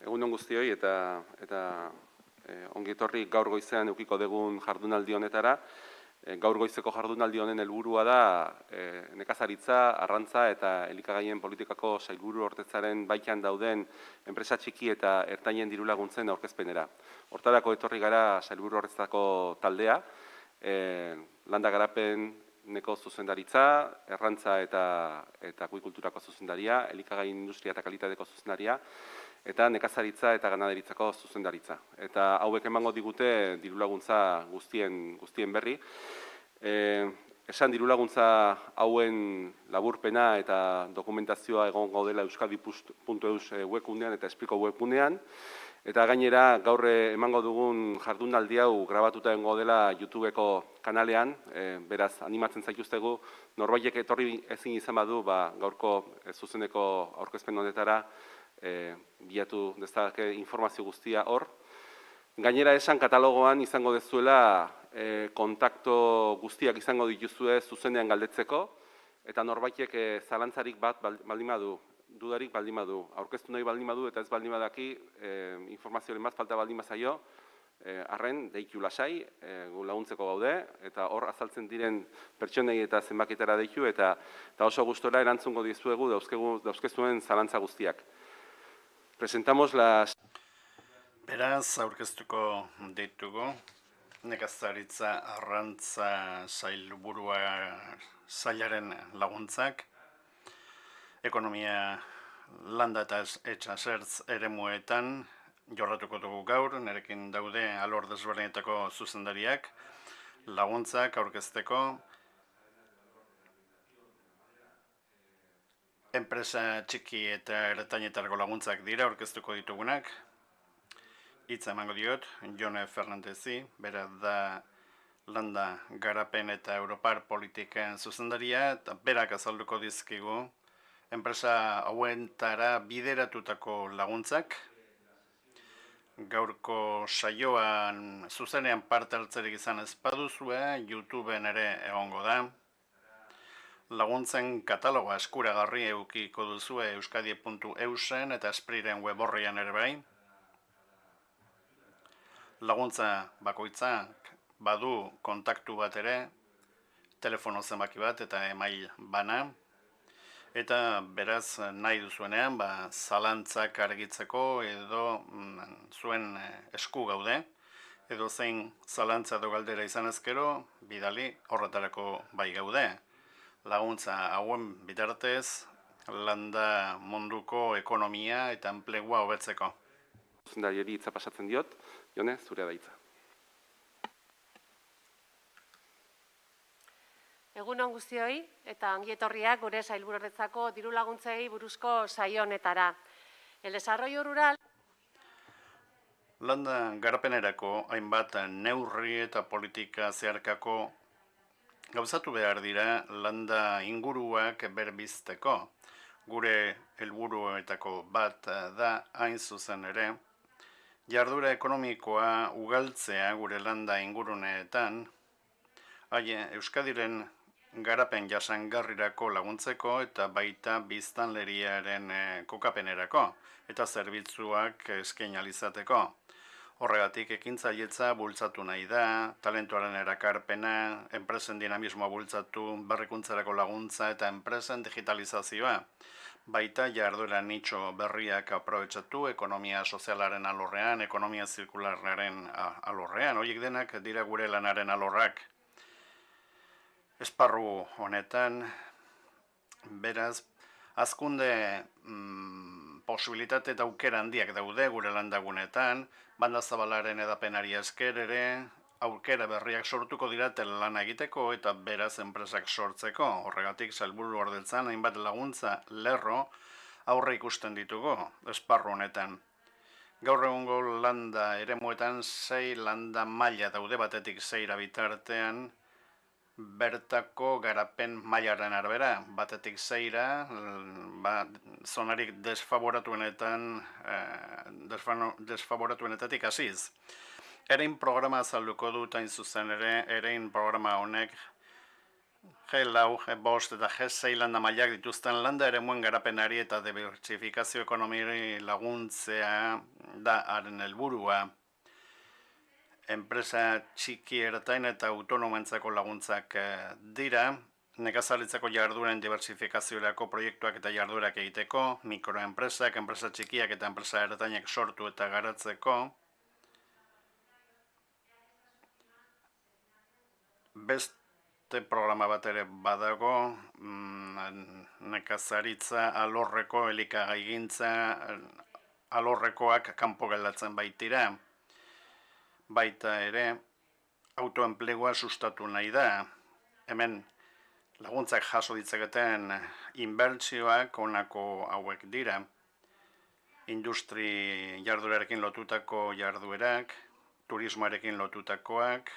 Egun on guztioi eta ongi etorri gaur goizean edukiko dugun jardunaldi honetara. Gaur goizeko jardunaldi honen helburua da nekazaritza, arrantza eta elikagaien politikako sailburuordetzaren baitan dauden enpresa txiki eta ertainen dirulaguntzen aurkezpenera. Hortarako etorri gara sailburuordetzako taldea, landa garapeneko zuzendaritza, errantza eta akuikulturako zuzendaria, elikagaien industria eta kalitateko zuzendaria, eta nekazaritza eta ganaderitzako zuzendaritza. Eta hauek emango digute dirulaguntza guztien berri. Esan dirulaguntza hauen laburpena eta dokumentazioa egongo dela euskadi.eus webgunean eta Espriko webgunean. Eta gainera, gaur emango dugun jardunaldi hau grabatuta egongo dela YouTubeko kanalean, beraz, animatzen zaituztegu, norbaitek etorri ezin izan badu, gaurko zuzeneko aurkezpen honetara, bilatu dezake informazio guztia hor. Gainera esan katalogoan izango dezuela kontakto guztiak izango dituzue zuzenean galdetzeko, eta norbaitek zalantzarik bat baldin badu, dudarik baldin badu, aurkeztu nahi baldin badu eta ez baldin badaki informazioaren bat falta baldin bazaio, arren, deitu lasai, laguntzeko gaude, eta hor azaltzen diren pertsonei eta zenbakitara deitu, eta oso gustora erantzungo dizuegu dauzkezuen zalantza guztiak. Presentamos las... Beraz, aurkeztuko ditugu, nekazaritza arrantza sailburua sailaren laguntzak, ekonomia landa eta etxasertz eremuetan jorratuko dugu gaur, nerekin daude alor desberdinetako zuzendariak, laguntzak aurkezteko, enpresa txiki eta ertainetarako laguntzak dira aurkeztuko ditugunak. Hitza emango diot, Jone Fernandezi, bera da landa garapen eta Europar politiken zuzendaria, eta berak azalduko dizkigu enpresa hauentara bideratutako laguntzak. Gaurko saioan zuzenean parte hartzerik izan ez baduzue, YouTubeen ere egongo da. Laguntzen kataloga eskuragarri edukiko duzue euskadi.eusen eta Espriren web orrian ere bai. Laguntza bakoitzak badu kontaktu bat ere, telefono zenbaki bat eta email bana. Eta beraz nahi duzuenean zalantzak argitzeko edo zuen esku gaude. Edo zein zalantza edo galdera izan ezkero, bidali horretarako bai gaude. Laguntza hauen bitartez, landa munduko ekonomia eta enplegua hobetzeko. Zuzendariari hitza pasatzen diot, Jone, zurea da hitza. Egun on guztioi eta ongi etorriak gure sailburuordetzako diru laguntzei buruzko saio honetara. El desarrollo rural Landa garapenerako hainbat neurri eta politika zeharkako gauzatu behar dira landa inguruak berbizteko. Gure helburuetako bat da hain zuzen ere, jardura ekonomikoa ugaltzea gure landa inguruneetan, Euskadiren garapen jasangarrirako laguntzeko eta baita biztanleriaren kokapenerako eta zerbitzuak eskainalizateko. Horregatik ekintzailetza bultzatu nahi da, talentuaren erakarpena, enpresen dinamismoa bultzatu, berrikuntzarako laguntza eta enpresen digitalizazioa. Baita jarduera nitxo berriak aprobetxatu, ekonomia sozialaren alorrean, ekonomia zirkularren alorrean. Horiek denak dira gure lanaren alorrak. Esparru honetan, beraz, hazkunde posibilitate eta aukera handiak daude gure landagunetan, banda zabalaren edapenari esker ere, aukera berriak sortuko dira lana egiteko eta beraz enpresak sortzeko. Horregatik sailburuordetzan hainbat laguntza lerro aurre ikusten ditugu esparru honetan. Gaur egungo landa eremuetan 6 landa maila daude, batetik 6 bitartean, bertako garapen mailaren arabera, batetik 6, zonarik desfaboratuenetatik hasiz. Erein programa azalduko dut hain zuzen ere, erein programa honek G4, G5 eta G6 landa mailak dituzten landa eremuen garapenari eta diversifikazio ekonomiari laguntzea da haren helburua. Enpresa txiki ertain eta autonomentzako laguntzak dira, nekazaritzako jardueren diversifikaziorako proiektuak eta jarduerak egiteko, mikroenpresak, enpresa txikiak eta enpresa ertainak sortu eta garatzeko, beste programa bat ere badago, nekazaritza alorreko elikagaigintza alorrekoak kanpo geldatzen baitira. Baita ere, autoenplegua sustatu nahi da. Hemen laguntzak jaso ditzaketen inbertsioak honako hauek dira. Industri jarduerarekin lotutako jarduerak, turismoarekin lotutakoak,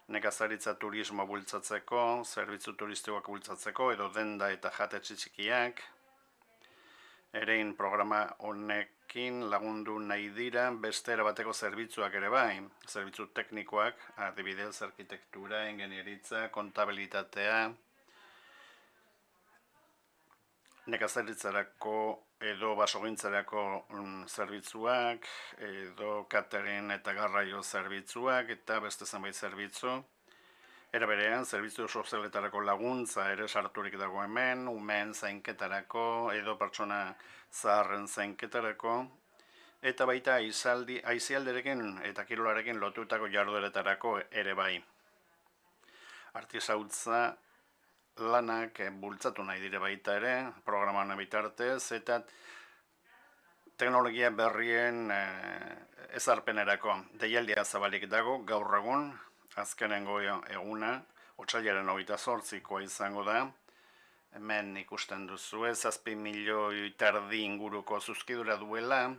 nekazaritza turismo bultzatzeko, zerbitzu turistikoak bultzatzeko, edo denda eta jatetxe txikiak. Erein programa honekin lagundu nahi dira beste erabateko zerbitzuak ere bai. Zerbitzu teknikoak, adibidez, arkitektura, ingenieritza, kontabilitatea, nekazaritzarako edo basogintzarako zerbitzuak, edo catering eta garraio zerbitzuak, eta beste zenbait zerbitzu. Era berean, zerbitzu sozialetarako laguntza ere sarturik dago hemen, umeen zainketarako edo pertsona zaharren zainketarako, eta baita aisialderekin eta kirolarekin lotutako jardueretarako ere bai. Artisautza lanak bultzatu nahi dire baita ere, programan bitartez, eta teknologia berrien ezarpenerako deialdia zabalik dago gaur egun, azkenengo eguna, otsailaren 28koa izango da. Hemen ikusten duzu, 7 milioi terdi inguruko zuzkidura duela,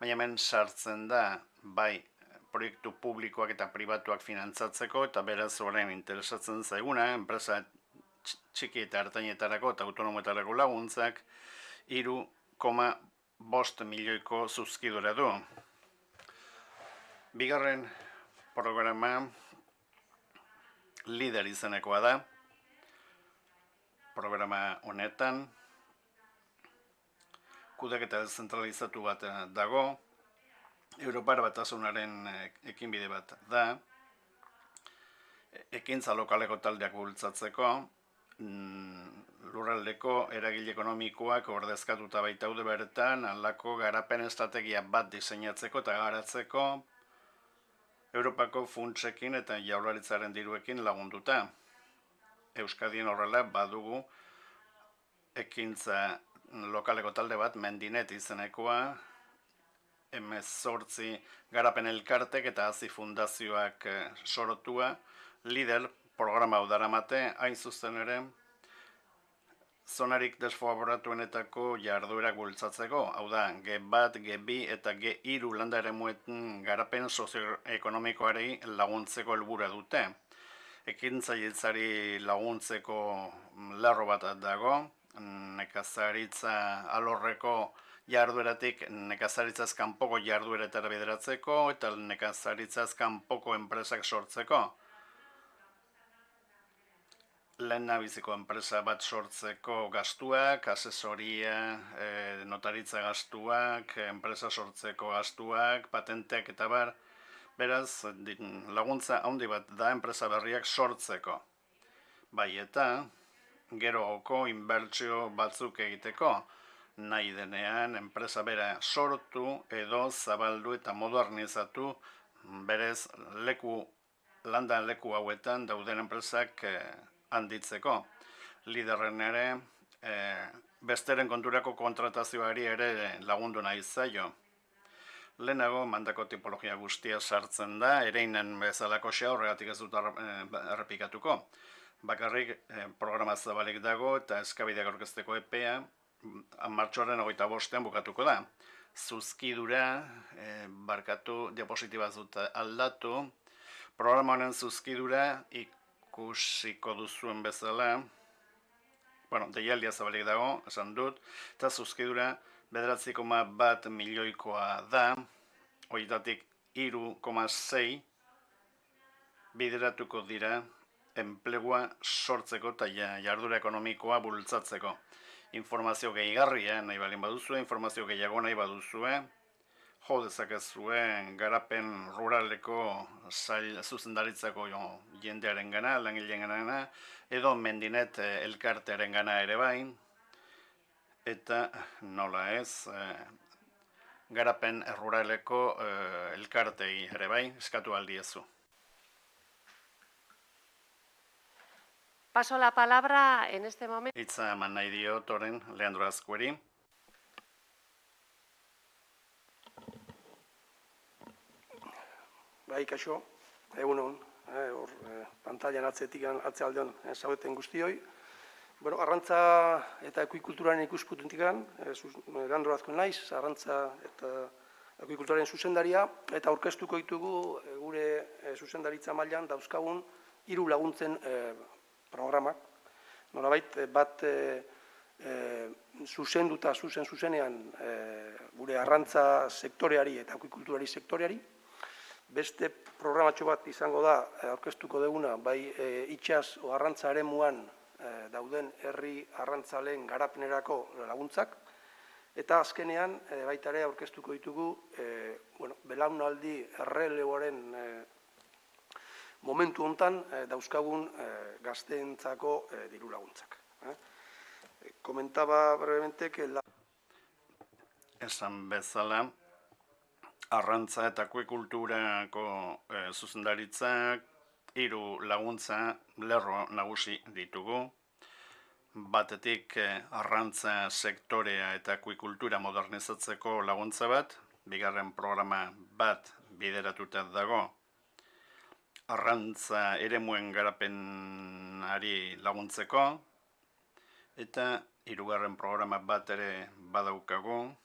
baina hemen sartzen da, bai, proiektu publikoak eta pribatuak finantzatzeko, eta beraz orain interesatzen zaiguna, enpresa txiki eta ertainetarako eta autonomoetarako laguntzak, 3,5 milioiko zuzkidura du. Bigarren programa lider izenekoa da. Programa honetan kudeaketa zentralizatu bat dago, Europar Batasunaren ekinbide bat da, ekintza lokaleko taldeak bultzatzeko, lurraldeko eragile ekonomikoak ordezkatuta baitaude bertan, halako garapen estrategia bat diseinatzeko eta garatzeko, Europako funtsekin eta jaurlaritzaren diruekin lagunduta. Euskadien horrela badugu ekintza lokaleko talde bat, Mendinet izenekoa, 18 garapen elkartek eta hazi fundazioak sortua, lider programa hau daramate, hain zuzen ere, zonarik desfavoratuenetako jarduerak bultzatzeko, hau da, G1, G2 eta G3 landa eremuetan garapen sozioekonomikoari laguntzeko helburua dute. Ekintzailetzari laguntzeko lerro bat dago, nekazaritza alorreko jardueratik nekazaritzaz kanpoko jardueretara bideratzeko eta nekazaritzaz kanpoko enpresak sortzeko. Lehendabiziko enpresa bat sortzeko gastuak, asesoria, notaritza gastuak, enpresa sortzeko gastuak, patenteak eta bar, beraz, laguntza handi bat da enpresa berriak sortzeko. Bai eta, geroko inbertsio batzuk egiteko, nahi denean enpresa bera sortu edo zabaldu eta modernizatu, berez landan leku hauetan dauden enpresak handitzeko. Liderren ere, besteren konturako kontratazioari ere lagundu nahi zaio. Lehenago mandako tipologia guztia sartzen da, ereinen bezalako horregatik ez dut errepikatuko. Bakarrik programa zabalik dago eta eskabideak aurkezteko epea, martxoaren 25ean bukatuko da. Zuzkidura, barkatu, diapositiba dut aldatu, programa honen zuzkidura ikusiko duzuen bezala, deialdia zabalik dago, esan dut, eta zuzkidura 9,1 milioikoa da, horietatik 3,6 bideratuko dira enplegua sortzeko eta jardura ekonomikoa bultzatzeko. Informazio gehigarria nahi balin baduzue, informazio gehiago nahi baduzue, jo dezakezue garapen ruraleko zuzendaritzako jendearen gana, langileen gana, edo Mendinet elkartearen gana ere bai, eta nola ez, garapen ruraleko elkartei ere bai, eskatu aldiezu. Paso la palabra en este momento. Hitza eman nahi diot orain Leandro Azkueri. Bai, kaixo, egunon, pantailan atzealdean zaudeten guztioi. Bueno, arrantza eta akuikulturaren ikuspuntutik Leandro Azkuen naiz, arrantza eta akuikulturaren zuzendaria, eta aurkeztuko ditugu gure zuzendaritza mailan dauzkagun 3 laguntzen programak. Nolabait, bat zuzenean gure arrantza sektoreari eta akuikulturari sektoreari. Beste programatxo bat izango da, aurkeztuko duguna, bai itsas o arrantza eremuan dauden herri arrantzaleen garapenerako laguntzak, eta azkenean baita ere aurkeztuko ditugu belaunaldi erreleboaren momentu hontan dauzkagun gazteentzako diru laguntzak. Comentaba brevemente que Esan bezala, arrantza eta akuikulturako zuzendaritzak 3 laguntza lerro nagusi ditugu. Batetik arrantza sektorea eta akuikultura modernizatzeko laguntza bat, bigarren programa bat bideratuta dago arrantza eremuen garapenari laguntzeko, eta 3. programa bat ere badaukagu,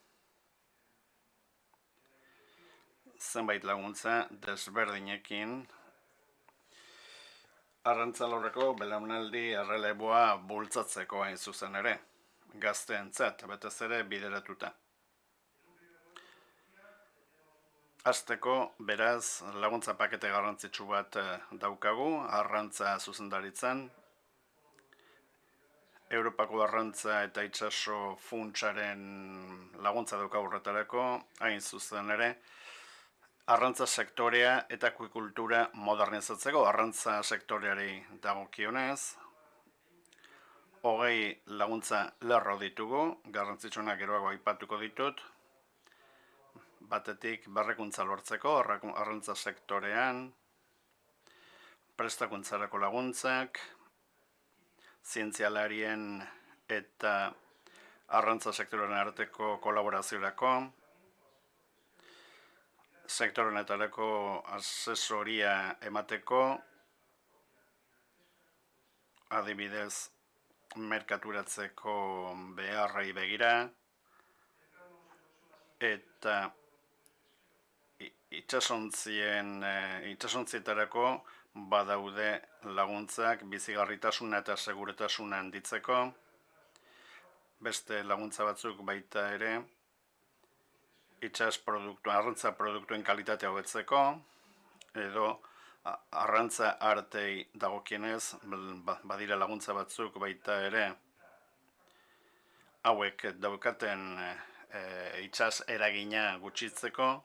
zenbait laguntza desberdinekin, arrantza lorreko belaunaldi erreleboa bultzatzeko hain zuzen ere, gazteentzat batez ere bideratuta. Hasteko, beraz, laguntza pakete garrantzitsu bat daukagu, arrantza zuzendaritzan, Europako arrantza eta itsaso funtsaren laguntza daukagu horretarako, hain zuzen ere, arrantza sektorea eta akuikultura modernizatzeko, arrantza sektoreari dagokionez, 20 laguntza lerro ditugu, garrantzitsuenak geroago aipatuko ditut, batetik berrekuntza lortzeko, arrantza sektorean, prestakuntzarako laguntzak, zientzialarien eta arrantza sektorean arteko kolaboraziorako, sektore honetarako asesoria emateko, adibidez, merkaturatzeko beharrei begira, eta itsasontzietako badaude laguntzak bizigarritasuna eta segurtasuna handitzeko, beste laguntza batzuk baita ere, arrantza produktuen kalitatea hobetzeko, edo arrantza artei dagokienez, badira laguntza batzuk baita ere, hauek daukaten itsas eragina gutxitzeko,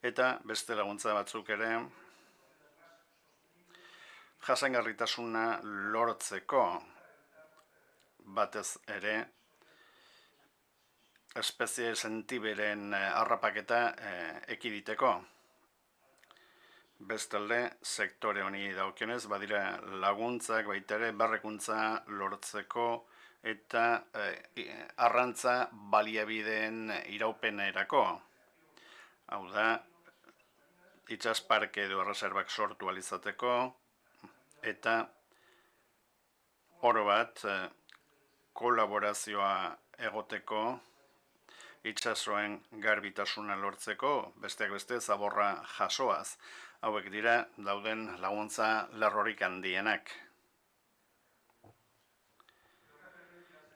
eta beste laguntza batzuk ere jasangarritasuna lortzeko, batez ere espezie sentiberen harrapaketa ekiditeko. Bestalde, sektore honi dagokionez, badira laguntzak baita ere berrekuntza lortzeko eta arrantza baliabideen iraupenerako. Hau da, itsasparke edo erreserbak sortu ahal izateko, eta oro bat kolaborazioa egoteko, itsasoen garbitasuna lortzeko, besteak beste zaborra jasoaz. Hauek dira dauden laguntza lerrorik handienak.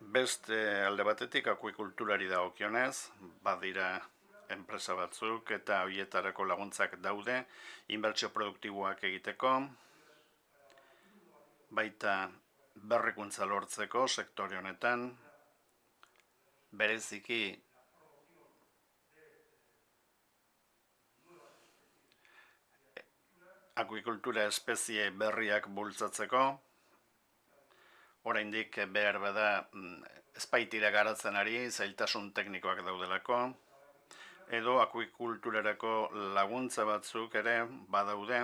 Beste alde batetik akuikulturari dagokionez, badira enpresa batzuk eta horietarako laguntzak daude, inbertsio produktiboak egiteko, baita berrikuntza lortzeko sektore honetan, bereziki akuikultura espezie berriak bultzatzeko, oraindik behar bada ez baitira garatzen ari, zailtasun teknikoak daudelako, edo akuikulturarako laguntza batzuk ere badaude,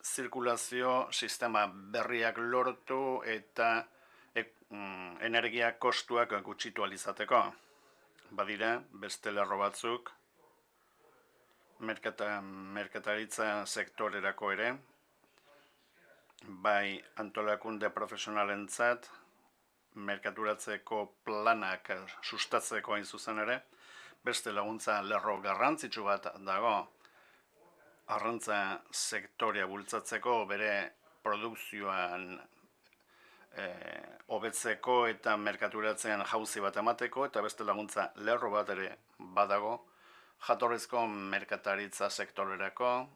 zirkulazio sistema berriak lortu eta energia kostuak gutxitu ahal izateko. Badira, beste lerro batzuk, merkataritza sektorerako ere, bai antolakunde profesionalentzat, merkaturatzeko planak sustatzeko hain zuzen ere, beste laguntza lerro garrantzitsu bat dago, arrantza sektorea bultzatzeko bere produkzioan hobetzeko eta merkaturatzean jauzi bat emateko, eta beste laguntza lerro bat ere badago, jatorrizko merkataritza sektorerako,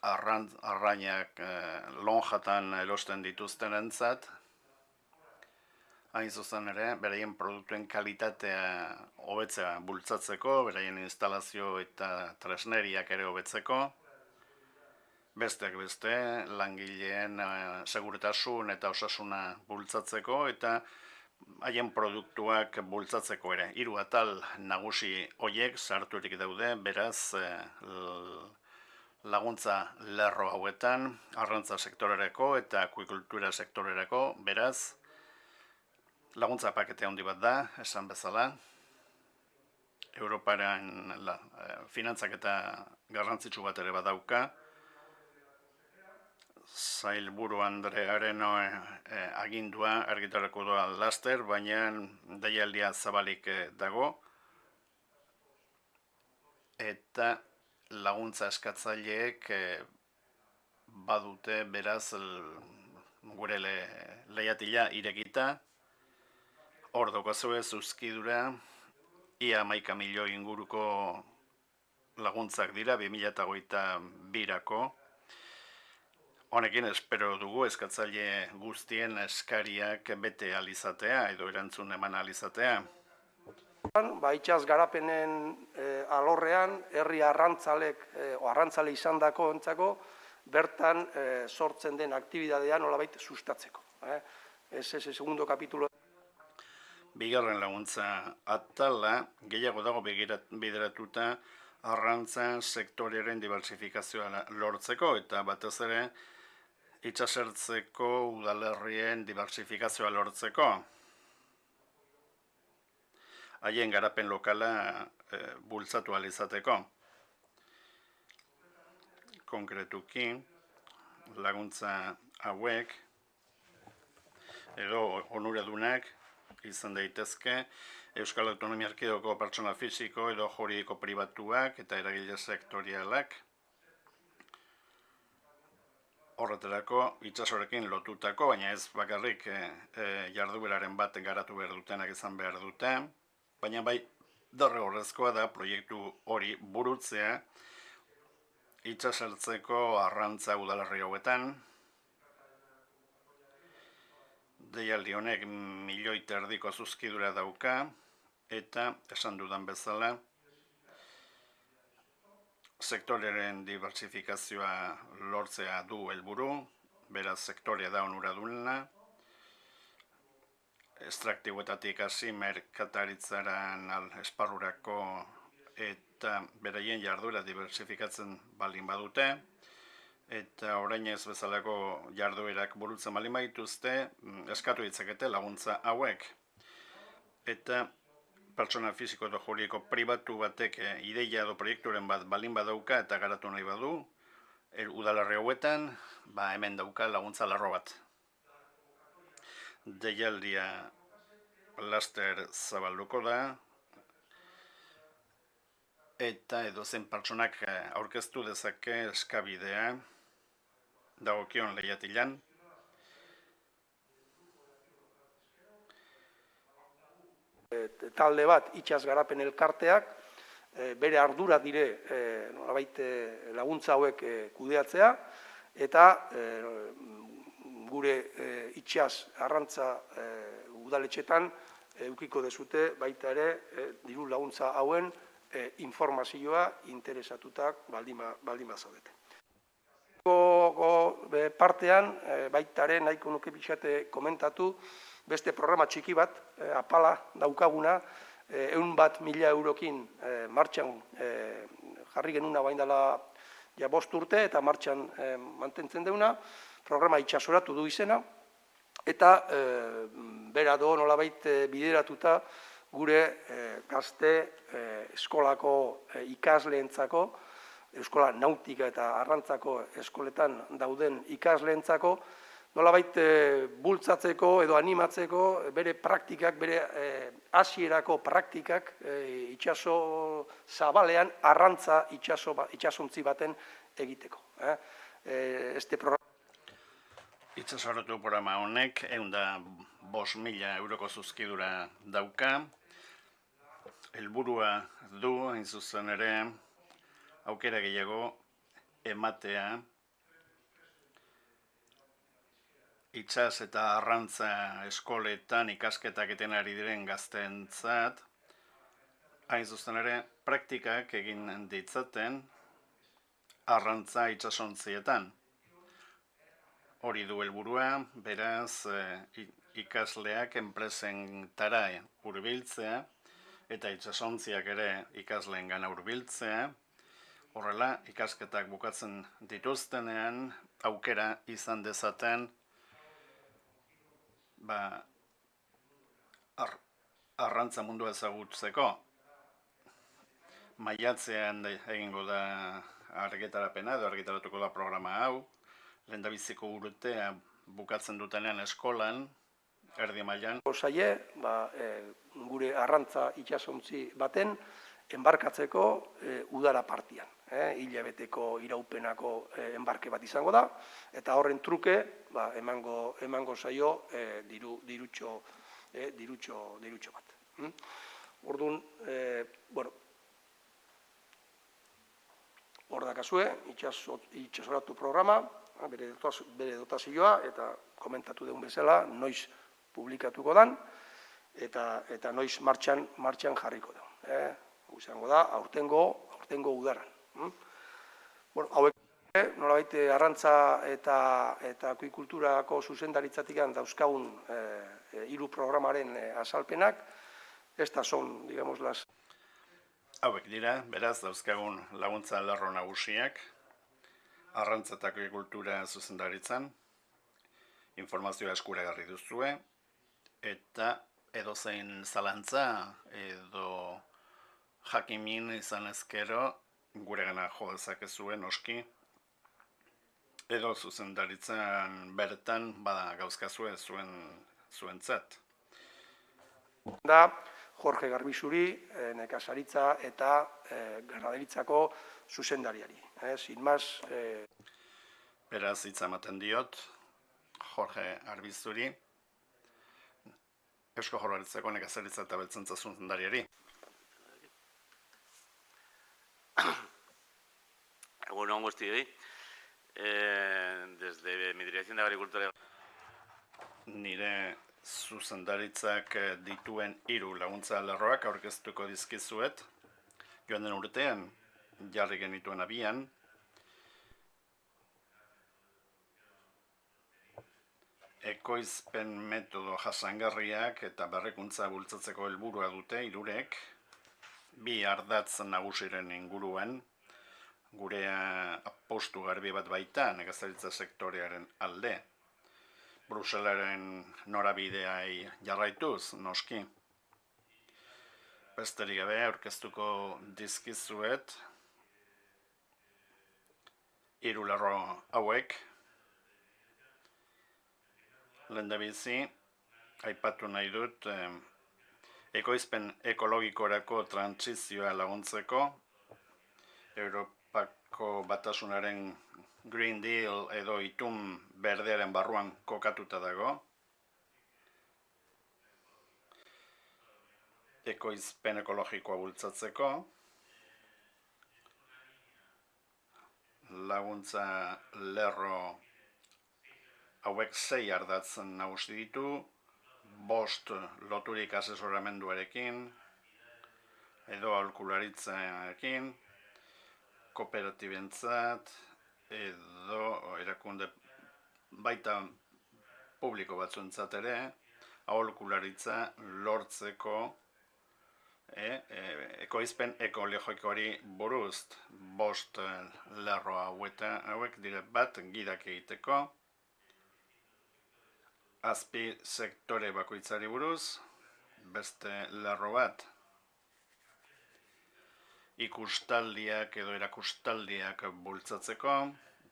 arrainak lonjatan erosten dituztenentzat, hain zuzen ere, beraien produktuen kalitatea hobetzea bultzatzeko, beraien instalazio eta tresneriak ere hobetzeko, besteak beste, langileen segurtasun eta osasuna bultzatzeko, eta haien produktuak bultzatzeko ere. 3 atal nagusi horiek sarturik daude, beraz, laguntza lerro hauetan, arrantza sektorerako eta akuikultura sektorerako, beraz, laguntza pakete handi bat da, esan bezala. Europaren finantzak eta garrantzitsu bat ere badauka. Sailburu Andrearen agindua argitarako doa laster, baina deialdia zabalik dago. Eta laguntza eskatzaileek badute beraz gure leihatila irekita. Hor daukazue zuzkidura, ia 11 milioi inguruko laguntzak dira, 2022-rako. Honekin espero dugu eskatzaile guztien eskariak bete alizatea edo erantzun eman alizatea. Itsas garapenen alorrean, herri arrantzale izandako ontzako, bertan sortzen den aktibitatea nolabait sustatzeko. Ese segundo capítulo. Bigarren laguntza atala gehiago dago bideratuta arrantza sektorearen dibertsifikazioa lortzeko eta batez ere itsasertzeko udalerrien dibertsifikazioa lortzeko. Haien garapen lokala bultzatu ahal izateko. Konkretuki laguntza hauek edo onuradunak izan daitezke Euskal Autonomia Erkidegoko pertsona fisiko edo juridiko pribatuak eta eragile sektorialak. Horretarako itsasorekin lotutako, baina ez bakarrik jardueraren bat garatu behar dutenak izan behar dute, baina bai derrigorrezkoa da proiektu hori burutzea itsasertzeko arrantza udalerri hauetan. Deialdi honek 1,5 milioi zuzkidura dauka, eta esan dudan bezala, sektorearen dibertsifikazioa lortzea du helburu, beraz sektorea da onuraduna, estraktiboetatik hasi merkataritzaran esparrurako eta beraien jarduera dibertsifikatzen baldin badute, eta orain ez bezalako jarduerak burutzen baldin badituzte, eskatu ditzakete laguntza hauek. Eta pertsona fisiko edo juridiko pribatu batek ideia edo proiekturen bat baldin badauka eta garatu nahi badu, udalerri hauetan, hemen dauka laguntza lerro bat. Deialdia laster zabalduko da, eta edozein pertsonak aurkeztu dezake eskabidea dagokion lehiatilan. Talde bat itsas garapen elkarteak bere ardura dire nolabait laguntza hauek kudeatzea, eta gure itsas arrantza udaletxetan edukiko dezute baita ere diru laguntza hauen informazioa interesatutak baldin bazaudete. Partean, baita ere nahiko nuke pixate komentatu, beste programa txiki bat, apala daukaguna, 100.000 eurokin martxan jarri genuna bain dela 5 urte eta martxan mantentzen deuna, programa itxasoratu du izena, eta bera do nolabait bideratuta gure gazte eskolako ikasleentzako, eskola nautika eta arrantzako eskoletan dauden ikasleentzako, nolabait bultzatzeko edo animatzeko bere praktikak, bere hasierako praktikak itsaso zabalean arrantza itsasontzi baten egiteko. Este programa Itsasoratu programa honek 105.000 euroko zuzkidura dauka. Helburua du, hain zuzen ere, aukera gehiago ematea itsas eta arrantza eskoletan ikasketak egiten ari diren gazteentzat, hain zuzen ere, praktikak egin ditzaten arrantza itsasontzietan. Hori du helburua, beraz, ikasleak enpresentara hurbiltzea eta itsasontziak ere ikasleengan hurbiltzea. Horrela, ikasketak bukatzen dituztenean aukera izan dezaten arrantza mundua ezagutzeko. Maiatzean egingo da argitarapena edo argitaratuko da programa hau. Lehendabiziko urtea bukatzen dutenean eskolan, erdi mailan. Zaie, gure arrantza itsasontzi baten enbarkatzeko udara partian. Hilabeteko iraupenako enbarke bat izango da, eta horren truke emango zaio dirutxo bat. Orduan, hor dakazue, itsasoratu programa, bere dotazioa, eta komentatu dugun bezala, noiz publikatuko dan, eta noiz martxan jarriko dugun. Izango da, aurtengo udaran. Hauek, nolabait arrantza eta akuikulturako zuzendaritzatik dauzkagun 3 programaren azalpenak, estas son, digamos, las... Hauek dira, beraz, dauzkagun laguntza lerro nagusiak, arrantza eta akuikultura zuzendaritzan, informazioa eskuragarri duzue, eta edozein zalantza edo jakimin izan ezkero guregana jo dezakezue noski, edo zuzendaritzan bertan gauzkazue zuentzat. Da, Jorge Garbizuri, nekazaritza eta ganaderitzako zuzendariari. Sin más... Beraz, hitza ematen diot, Jorge Garbizuri, Eusko Jaurlaritzako nekazaritza eta abeltzaintza zuzendariari. Egunon guztioi. Desde mi dirección de Agricultura... Nire zuzendaritzak dituen 3 laguntza lerroak aurkeztuko dizkizuet. Joan den urtean jarri genituen abian. Ekoizpen metodo jasangarriak eta berrikuntza bultzatzeko helburua dute 3, 2 ardatz nagusiren inguruan, gure apostu garbi bat baita nekazaritza sektorearen alde. Bruselaren norabideai jarraituz, noski. Besterik gabe aurkeztuko dizkizuet 3 lerro hauek. Lehendabizi, aipatu nahi dut, ekoizpen ekologikorako trantsizioa laguntzeko, Europako Batasunaren Green Deal edo itun berdearen barruan kokatuta dago. Ekoizpen ekologikoa bultzatzeko, laguntza lerro hauek 6 ardatzen nagusi ditu, 5 loturik asesoramenduarekin, edo aholkularitzarekin, kooperatibentzat, edo erakunde baita publiko batzuentzat ere, aholkularitza lortzeko ekoizpen ekologikoari buruz. 5 lerro hauek dire bat gidak egiteko, azpi sektore bakoitzari buruz, beste lerro bat, ikustaldiak edo erakustaldiak bultzatzeko,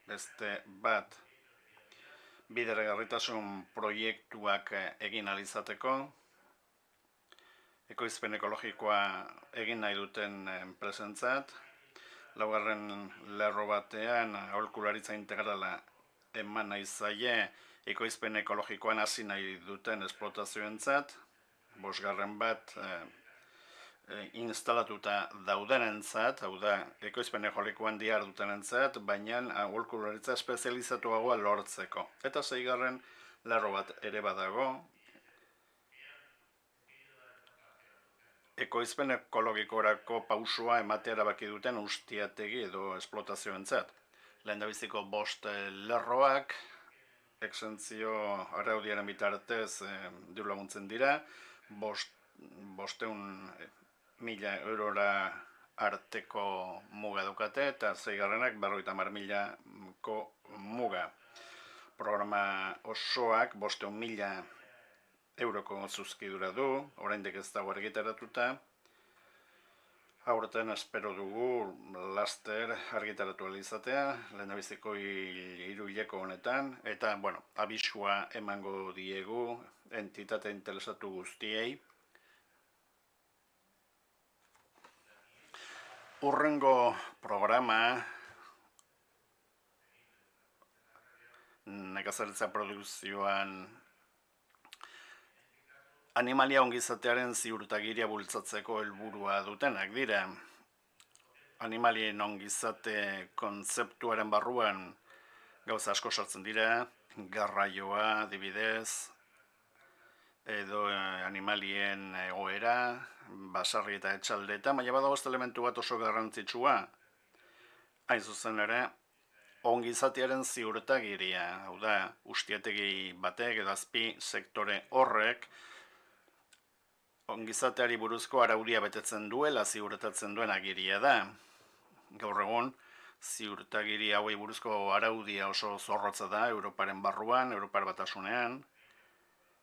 beste bat, bideragarritasun proiektuak egin ahal izateko, ekoizpen ekologikoa egin nahi duten enpresentzat, 4. lerro batean aholkularitza integrala eman nahi zaie ekoizpen ekologikoan hasi nahi duten esplotazioentzat, 5. bat instalatuta daudenentzat, hau da, ekoizpen ekologikoan dihardutenentzat, baina aholkularitza espezializatuagoa lortzeko. Eta 6. lerro bat ere badago, ekoizpen ekologikorako pausua ematea erabaki duten ustiategi edo esplotazioentzat. Lehendabiziko 5 lerroak, exentzio araudiaren bitartez diru laguntzen dira, 500.000 eurora arteko muga dukate, eta 6. 50.000ko muga. Programa osoak 500.000 euroko zuzkidura du, oraindik ez dago argitaratuta. Aurten espero dugu laster argitaratu ahal izatea, lehendabiziko 3 hileko honetan, eta, abisua emango diegu entitate interesatu guztiei. Hurrengo programa nekazaritza produkzioan animalia ongizatearen ziurtagiria bultzatzeko helburua dutenak dira. Animalien ongizate kontzeptuaren barruan gauza asko sartzen dira, garraioa, adibidez, edo animalien egoera, basarri eta etxaldeta, baina badago elementu bat oso garrantzitsua, hain zuzen ere, ongizatearen ziurtagiria, hau da, ustiategi batek edo azpi sektore horrek, ongizateari buruzko araudia betetzen duela ziurtatzen duen agiria da. Gaur egun, ziurtagiri hauei buruzko araudia oso zorrotza da Europaren barruan, Europar Batasunean,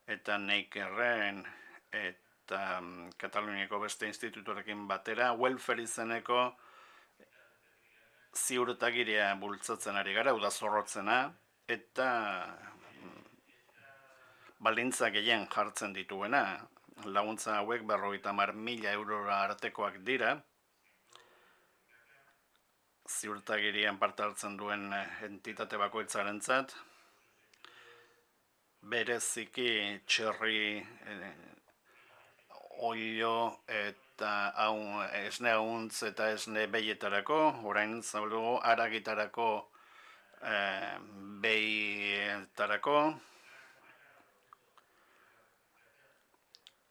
eta Neikerren eta Kataluniako beste institutorekin batera, welfare izeneko ziurtagiria bultzatzen ari gara, hau da zorrotzena, eta baldintza gehien jartzen dituena. Laguntza hauek 50.000 eurora artekoak dira, ziurtagirian parte hartzen duen entitate bakoitzarentzat, bereziki txerri, oilo eta esne ahuntz eta esne behietarako, orain zaudego haragitarako behietarako,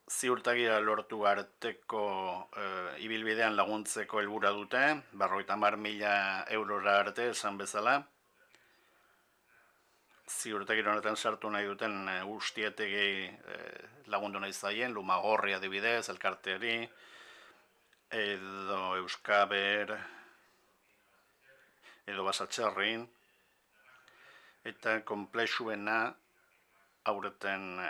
ziurtagira lortu arteko ibilbidean laguntzeko helburua dute, 50.000 eurora arte esan bezala. Ziurtagira honetan sartu nahi duten ustietegi lagundu nahi zaien, Lumagorri adibidez, elkarteari, edo Euskaber, edo Basatxerrin, eta konplexuena aurreten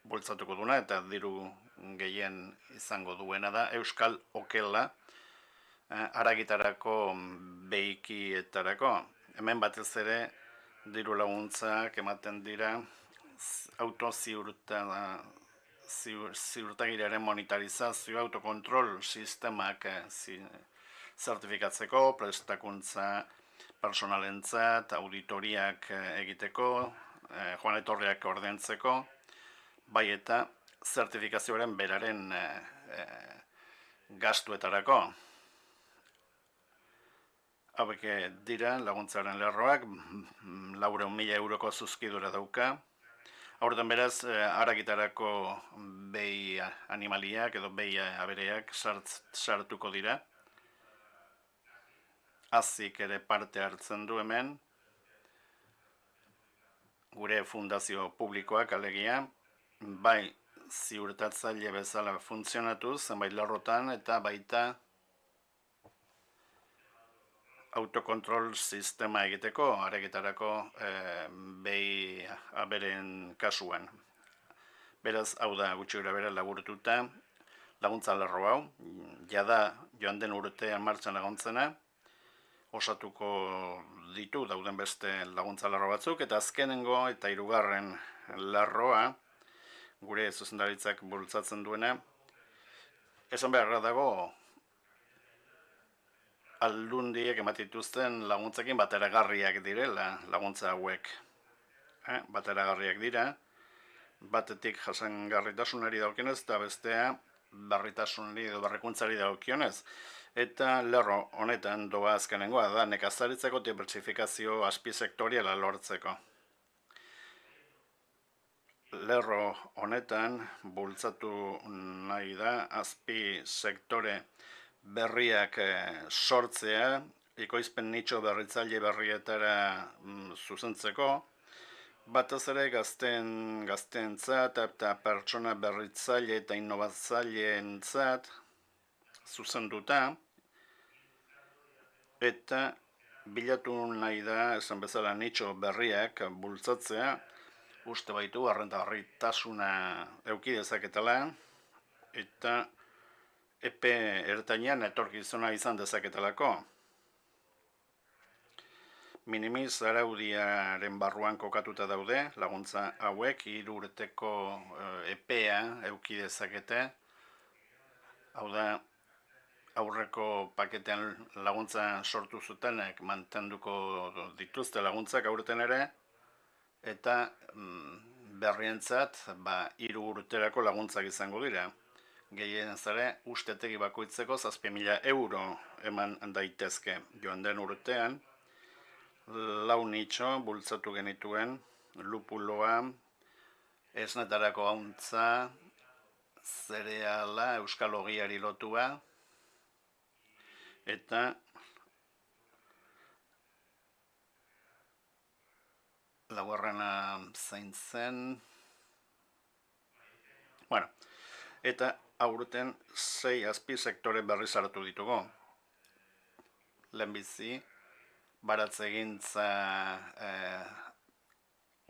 bultzatuko duna, eta diru gehien izango duena da, Euskal Okela, haragitarako behikietarako. Hemen batez ere, diru laguntzak ematen dira, ziurtagiriaren monetarizazio, autokontrol sistemak zertifikatzeko, prestakuntza personalentzat, auditoriak egiteko, joan etorriak ordentzeko, bai eta zertifikazioaren beraren gastuetarako. Hauek dira laguntzaren lerroak, 400.000 euroko zuzkidura dauka. Aurten beraz, haragitarako behi animaliak edo behi abereak sartuko dira. Azik ere parte hartzen du hemen, gure fundazio publikoak alegia, bai ziurtatzaile bezala funtzionatu zenbait lerrotan eta baita autokontrol sistema egiteko, haragitarako behi aberen kasuan. Beraz, hau da gutxi gorabehera laburtuta laguntza lerro hau, jada joan den urtean martxan laguntzena, osatuko ditu dauden beste laguntza lerro batzuk, eta azkenengo eta hirugarren lerroa, gure zuzendaritzak bultzatzen duena, esan beharra dago, aldundiek ematituzten laguntzekin bateragarriak direla laguntza hauek. Bateragarriak dira, batetik jasangarritasunari daukionez eta bestea berritasunari edo berrikuntzari daukionez. Eta lerro honetan doa azkenengoa da nekazaritzeko dibertsifikazio azpisektoriala lortzeko. Lerro honetan bultzatu nahi da azpi sektore berriak sortzea, ekoizpen nitxo berritzaile berrietara zuzentzeko, batez ere gazteentzat eta pertsona berritzaile eta innovatzaileentzat zuzenduta, eta bilatu nahi da, esan bezala nitxo berriak bultzatzea, uste baitu errentagarritasuna eduki dezaketela, eta epe ertainean etorkizuna izan dezaketelako. Minimiz araudiaren barruan kokatuta daude, laguntza hauek 3 urteko epea eduki dezakete. Hau da, aurreko paketean laguntza sortu zutenek mantenduko dituzte laguntzak aurten ere, eta berrientzat 3 urterako laguntzak izango dira. Gehienez ere, ustetegi bakoitzeko 7.000 euro eman daitezke. Joan den urtean, 4 nitxo bultzatu genituen, lupuloa, esnetarako hauntza, zereala, euskal ogiari lotua, eta laugarrena zein zen, eta aurten 6 azpi sektore berri sartu ditugu. Lehenbizi, baratzegintza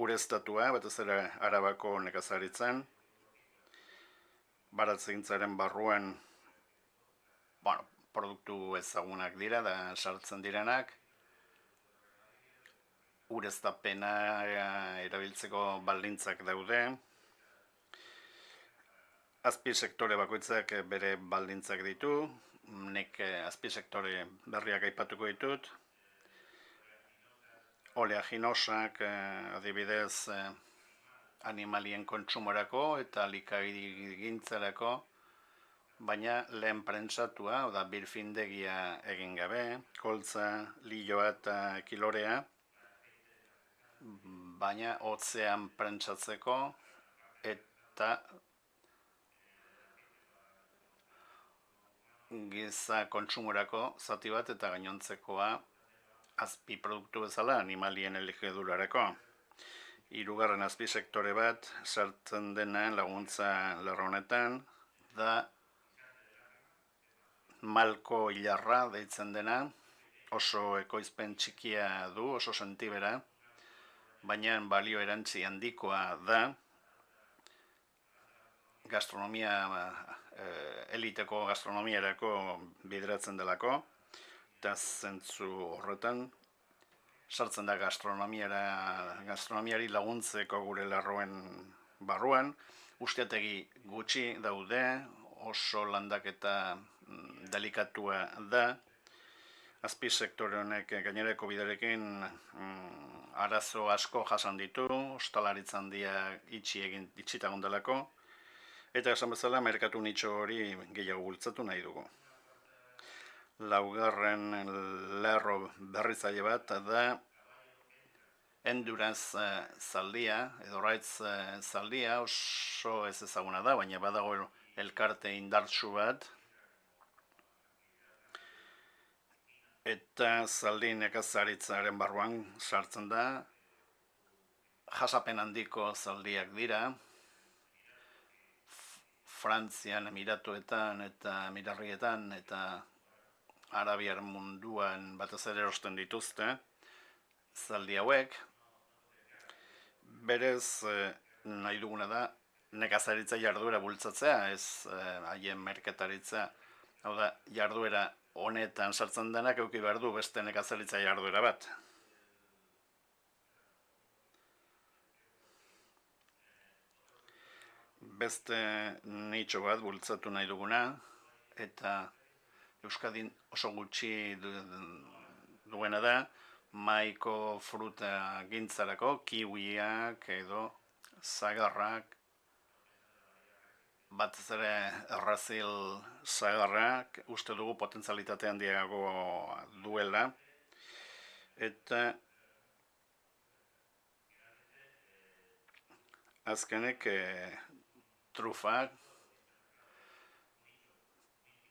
ureztatua, batez ere Arabako nekazaritzan, baratzegintzaren barruan produktu ezagunak dira da sartzen direnak, ureztapena erabiltzeko baldintzak daude, azpi sektore bakoitzak bere baldintzak ditu, nik azpi sektore berriak aipatuko ditut, oleaginosak adibidez animalien kontsumorako eta elikagintzarako, baina lehen prentsatua, oda birfindegia egin gabe, koltza, liloa eta kilorea, baina hotzean prentsatzeko eta giza kontsumorako zati bat eta gainontzekoa azpi produktu bezala animalien elikadurarako. 3. azpi sektore bat sartzen dena laguntza lerro honetan da malko hilarra deitzen dena, oso ekoizpen txikia du, oso sentibera, baina balio erantzi handikoa da, gastronomia eliteko gastronomiarako bideratzen delako, eta zentzu horretan sartzen da gastronomiari laguntzeko gure lerroen barruan, ustiategi gutxi daude, oso landaketa delikatua da, azpi sektore honek gainerako biderekin arazo asko jasan ditu, ostalaritza handia itxita gondelako, eta esan bezala merkatu nitxo hori gehiago bultzatu nahi dugu. Laugarren lerro berritzaile bat da Endurance zaldia, edo Rights zaldia, oso ez ezaguna da, baina badago elkarte indartsu bat. Eta zaldi nekazaritzaren barruan sartzen da, jasapen handiko zaldiak dira, Frantzian, Emiratuetan eta Emirarrietan eta Arabiar munduan batez ere erosten dituzte zaldi hauek. Berez nahi duguna da nekazaritza jarduera bultzatzea, ez haien merkataritza. Hau da, jarduera honetan sartzen denak eduki behar du beste nekazaritza jarduera bat. Beste nitxo bat bultzatu nahi duguna, eta Euskadin oso gutxi duena da, maiko fruta gintzarako, kiwiak edo zagarrak, batez ere errazil zagarrak, uste dugu potentzialitate handiago duela, eta azkenek trufak,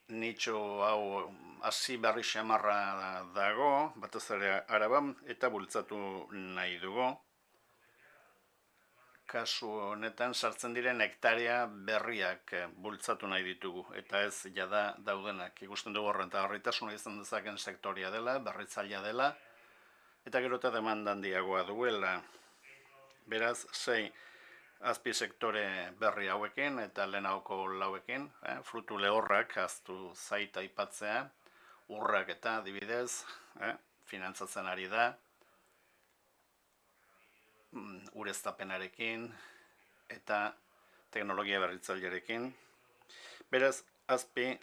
nitxo hau hasi berri xamarra dago, batez ere Araban, eta bultzatu nahi dugu. Kasu honetan sartzen diren hektarea berriak bultzatu nahi ditugu, eta ez jada daudenak. Ikusten dugu errentagarritasuna izan dezaken sektoria dela, berritzailea dela, eta gero eta demanda handiagoa duela. Beraz, 6 azpi sektore berri hauekin eta lehenagoko lauekin, frutu lehorrak aztu zaita aipatzea, urrak eta adibidez, finantzatzen ari da, ureztapenarekin eta teknologia berritzailearekin. Beraz, 10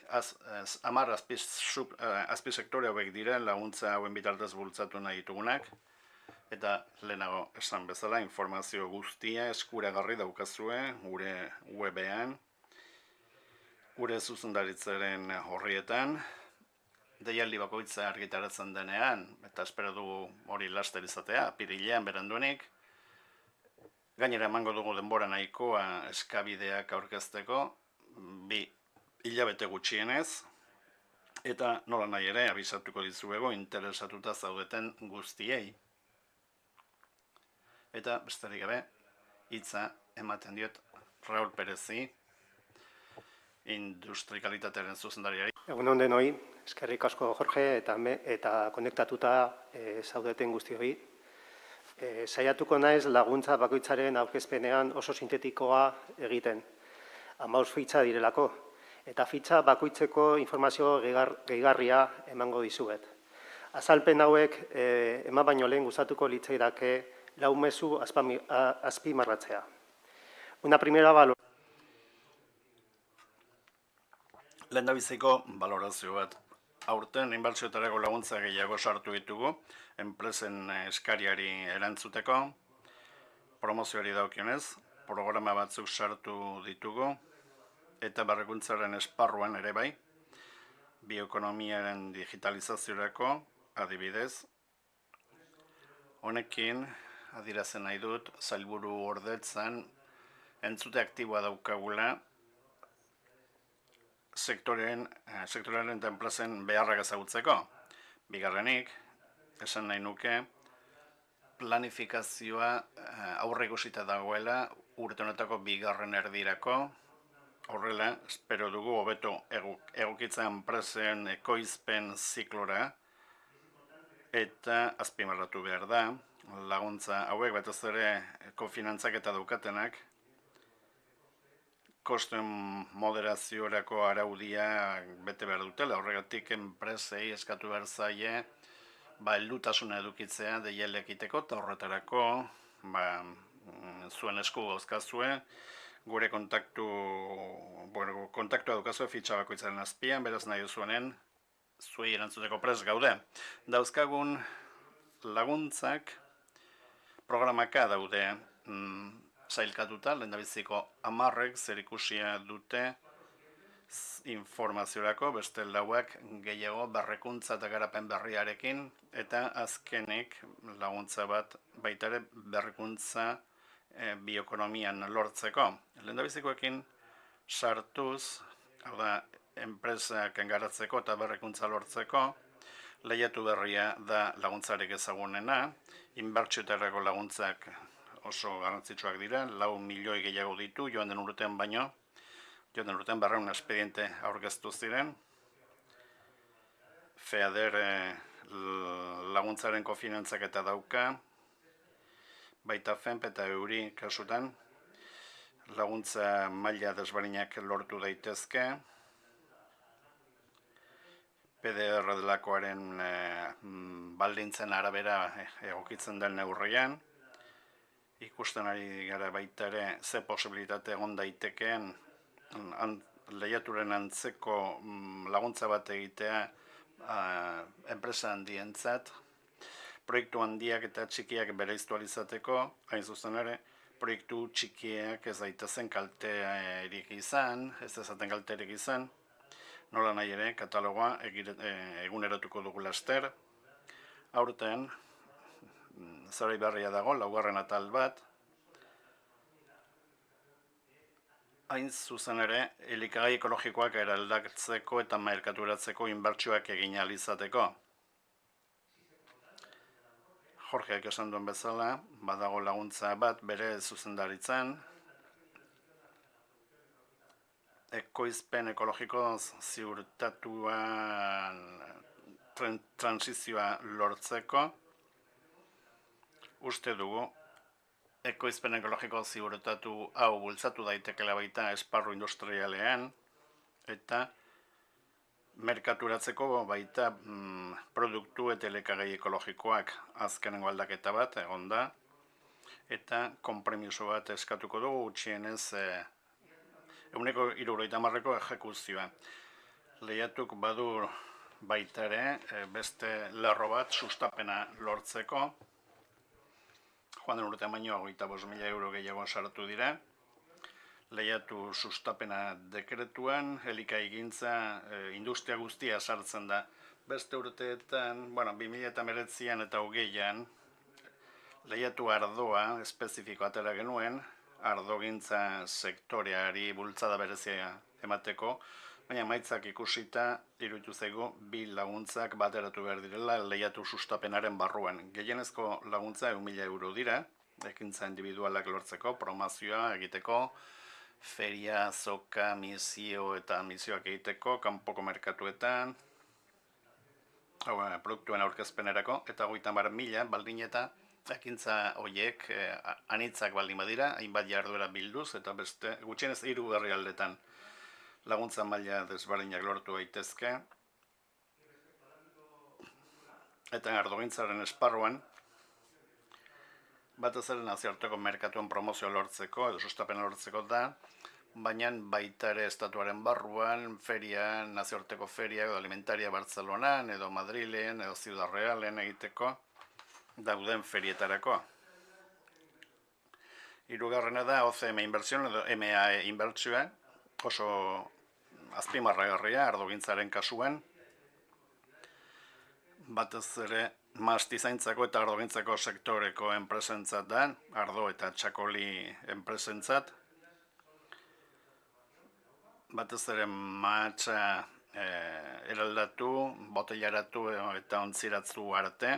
azpi sektore hauek diren laguntza hauen bitartez bultzatu nahi ditugunak, eta lehenago esan bezala informazio guztia eskuragarri daukazue gure webean, gure zuzendaritzaren horrietan, deialdi bakoitza argitaratzen denean, eta espero dugu hori laster izatea, apirilean beranduenik. Gainera emango dugu denbora nahikoa eskabideak aurkezteko, 2 hilabete gutxienez, eta nola nahi ere abisatuko dizuego interesatuta zaudeten guztiei. Eta besterik gabe, hitza ematen diot Raul Perezi, industrikalitatearen zuzendariari. Egun on denoi, eskerrik asko Jorge eta konektatuta zaudeten guztioi. Saiatuko naiz laguntza bakoitzaren aurkezpenean oso sintetikoa egiten. 15 fitxa direlako, eta fitxa bakoitzeko informazio gehigarria emango dizuet. Azalpen hauek eman baino lehen gustatuko litzaidake 4 mezu azpimarratzea. Una primera valoración. Lehendabiziko balorazio bat. Aurten inbertsioetarako laguntza gehiago sartu ditugu, enpresen eskariari erantzuteko, promozioari daukionez, programa batzuk sartu ditugu, eta berrikuntzaren esparruan ere bai, bioekonomiaren digitalizaziorako adibidez. Honekin, adierazten nahi dut, sailburu ordetzan entzute aktiboa daukagula sektorearen eta enpresen beharrak ezagutzeko. Bigarrenik, esan nahi nuke, planifikazioa aurreikusita dagoela urte honetako 2. erdirako. Horrela, espero dugu hobeto egokitzen enpresen ekoizpen ziklora, eta azpimarratu behar da, laguntza hauek batez ere kofinantzak eta daukatenak, kosten moderaziorako araudia bete behar dutela, horregatik enpresei eskatu behar zaie, heldutasuna edukitzea deialdi ekiteko, eta horretarako zuen esku gauzkazue, gure kontaktua dukazue fitxa bakoitzaren azpian, beraz nahi duzuenen, zuei erantzuteko prest gaude. Dauzkagun laguntzak programaka daude sailkatuta, lehendabiziko 10 zerikusia dute informaziorako, beste lauak gehiago berrekuntza eta garapen berriarekin, eta azkenik laguntza bat baita ere berrikuntza bioekonomian lortzeko. Lehendabizikoekin sartuz, hau da, enpresak engaratzeko eta berrikuntza lortzeko, lehiatu berria da laguntzarik ezagunena, inbertsioetarako laguntzak oso garrantzitsuak dira, 4 milioi gehiago ditu, joan den urtean baino, joan den urtean 200 espediente aurkeztu ziren, FEADER laguntzaren kofinantzaketa dauka, baita FEMP eta EURI kasutan, laguntza maila desberdinak lortu daitezke, PDR delakoaren baldintzen arabera egokitzen den neurrian, ikusten ari gara baita ere ze posibilitate egon daitekeen lehiaturen antzeko laguntza bat egitea enpresa handientzat, proiektu handiak eta txikiak bereiztu izateko, hain zuzen ere, proiektu txikiak ez daitezen kalterik izan, ez dezaten kalterik izan, nola nahi ere, katalogoa eguneratuko dugu laster. Aurten, zarai berria dago, 4. atal bat, hain zuzen ere, elikagai ekologikoak eraldatzeko eta merkaturatzeko inbertsioak egin ahal izateko. Jorgeak esan duen bezala, badago laguntza bat bere zuzendaritzan, ekoizpen ekologiko ziurtatuan transizioa lortzeko. Uste dugu, ekoizpen ekologiko ziurtatu hau bultzatu daitekela baita esparru industrialean, eta merkaturatzeko baita produktu eta elikagai ekologikoak azkenengo aldaketa bat egon da, eta konpremiso bat eskatuko dugu gutxienez 170% ejekuzioa. Lehiatuk badu baita ere beste lerro bat sustapena lortzeko, joan den urtean baino 25.000 euro gehiago sartu dira, lehiatu sustapena dekretuan, elikagaigintza industria guztia sartzen da. Beste urteetan, 2019an eta 2020an, lehiatu ardoa espezifiko atera genuen, ardogintza sektoreari bultzada berezia emateko, baina maitzak ikusita iruditu zaigu 2 laguntzak bateratu behar direla lehiatu sustapenaren barruan. Gehienezko laguntza 1.000 euro dira, ekintza individualak lortzeko, promozioa egiteko, feria, zoka, misio eta misioak egiteko, kanpoko merkatuetan, produktuen aurkezpenerako, eta 30.000 baldin eta ekintza horiek anitzak baldin badira, hainbat jarduera bilduz, eta beste gutxienez 3 herrialdetan laguntza maila desberdinak lortu daitezke. Eta ardogintzaren esparruan, batez ere nazioarteko merkatuen promozioa lortzeko, edo sustapena lortzeko da, baina baita ere estatuaren barruan, feria, nazioarteko feria, edo alimentaria Bartzelonan, edo Madrilen, edo Ciudad Realen egiteko, dauden ferietarako. Hirugarrena da OCM inbertsioa edo MAE inbertsioa, oso azpimarragarria ardogintzaren kasuan, batez ere mastizaintzako eta ardogintzako sektoreko enpresentzat da, ardo eta txakoli enpresentzat, batez ere mahatsa eraldatu, botellaratu eta ontziratzu arte,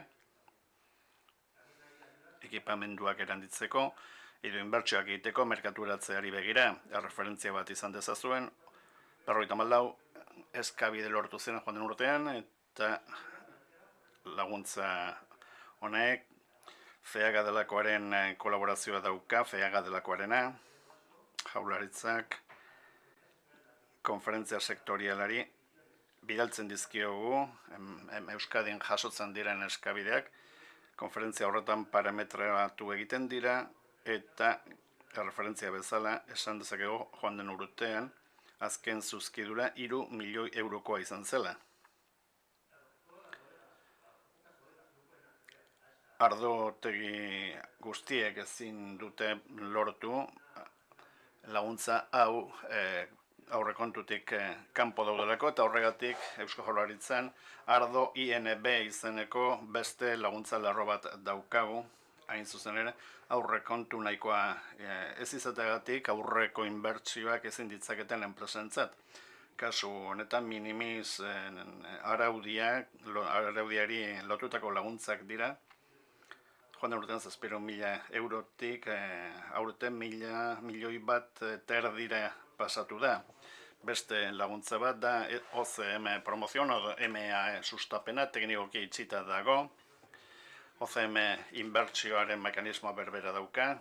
ekipamenduak eranditzeko, edo inbertsioak egiteko merkaturatzeari begira, erreferentzia bat izan dezazuen, 54 eskabide lortu zen joan den urtean, eta laguntza honek FEAGA delakoaren kolaborazioa dauka, FEAGA delakoarena, Jaurlaritzak konferentzia sektorialari bidaltzen dizkiogu, Euskadin jasotzen diren eskabideak, konferentzia horretan parametratu egiten dira, eta erreferentzia bezala esan dezakegu joan den urtean, azken zuzkidura 3 milioi eurokoa izan zela. Ardotegi guztiek ezin dute lortu laguntza hau aurrekontutik kanpo daudelako, eta horregatik Eusko Jaurlaritzan Ardo INB izeneko beste laguntza lerro bat daukagu, hain zuzen ere, aurrekontu nahikoa ez izateagatik aurreko inbertsioak ezin ditzaketen enpresentzat. Kasu honetan minimis araudiari lotutako laguntzak dira. Joan den urtean 700.000 eurotik aurten 1 milioi bat erdira pasatu da. Beste laguntza bat da OCM promozion, MA sustapena, teknikoki itxita dago. OCM inbertsioaren mekanismoa berbera dauka.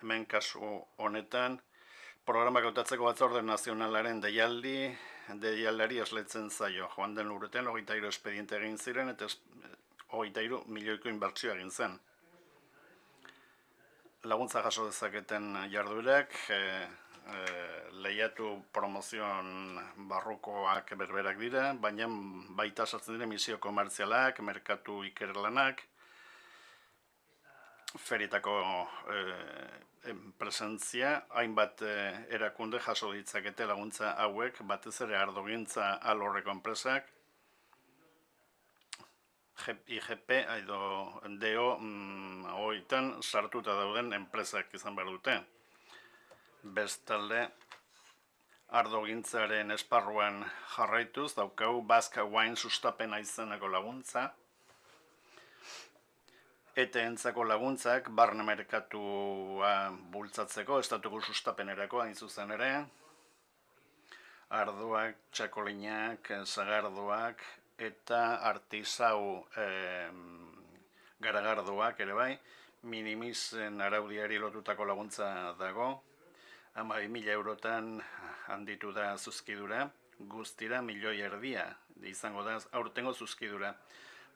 Hemen kasu honetan, programak hautatzeko batzorde nazionalaren deialdiari esleitzen zaio. Joan den urtean 23 espediente egin ziren eta 23 milioiko inbertsioa egin zen. Laguntza jaso dezaketen jarduerak, lehiatu promozion barrukoak berberak dira, baina baita sartzen dira misio komertzialak, merkatu ikerlanak, feritako presentzia, hainbat erakunde jaso ditzakete laguntza hauek, batez ere ardogintza alorreko enpresak, IGP edo DO hoitan sartuta dauden enpresak izan behar dute. Bestalde, ardogintzaren esparruan jarraituz, daukagu Basque Wine sustapena izeneko laguntza, ETE-entzako laguntzak barne merkatua bultzatzeko, estatuko sustapenerako hain zuzen ere, ardoak, txakolinak, zagardoak eta artisau garagardoak ere bai, minimisen araudiari lotutako laguntza dago, 12.000 eurotan handitu da zuzkidura, guztira 1,5 milioi izango da aurtengo zuzkidura.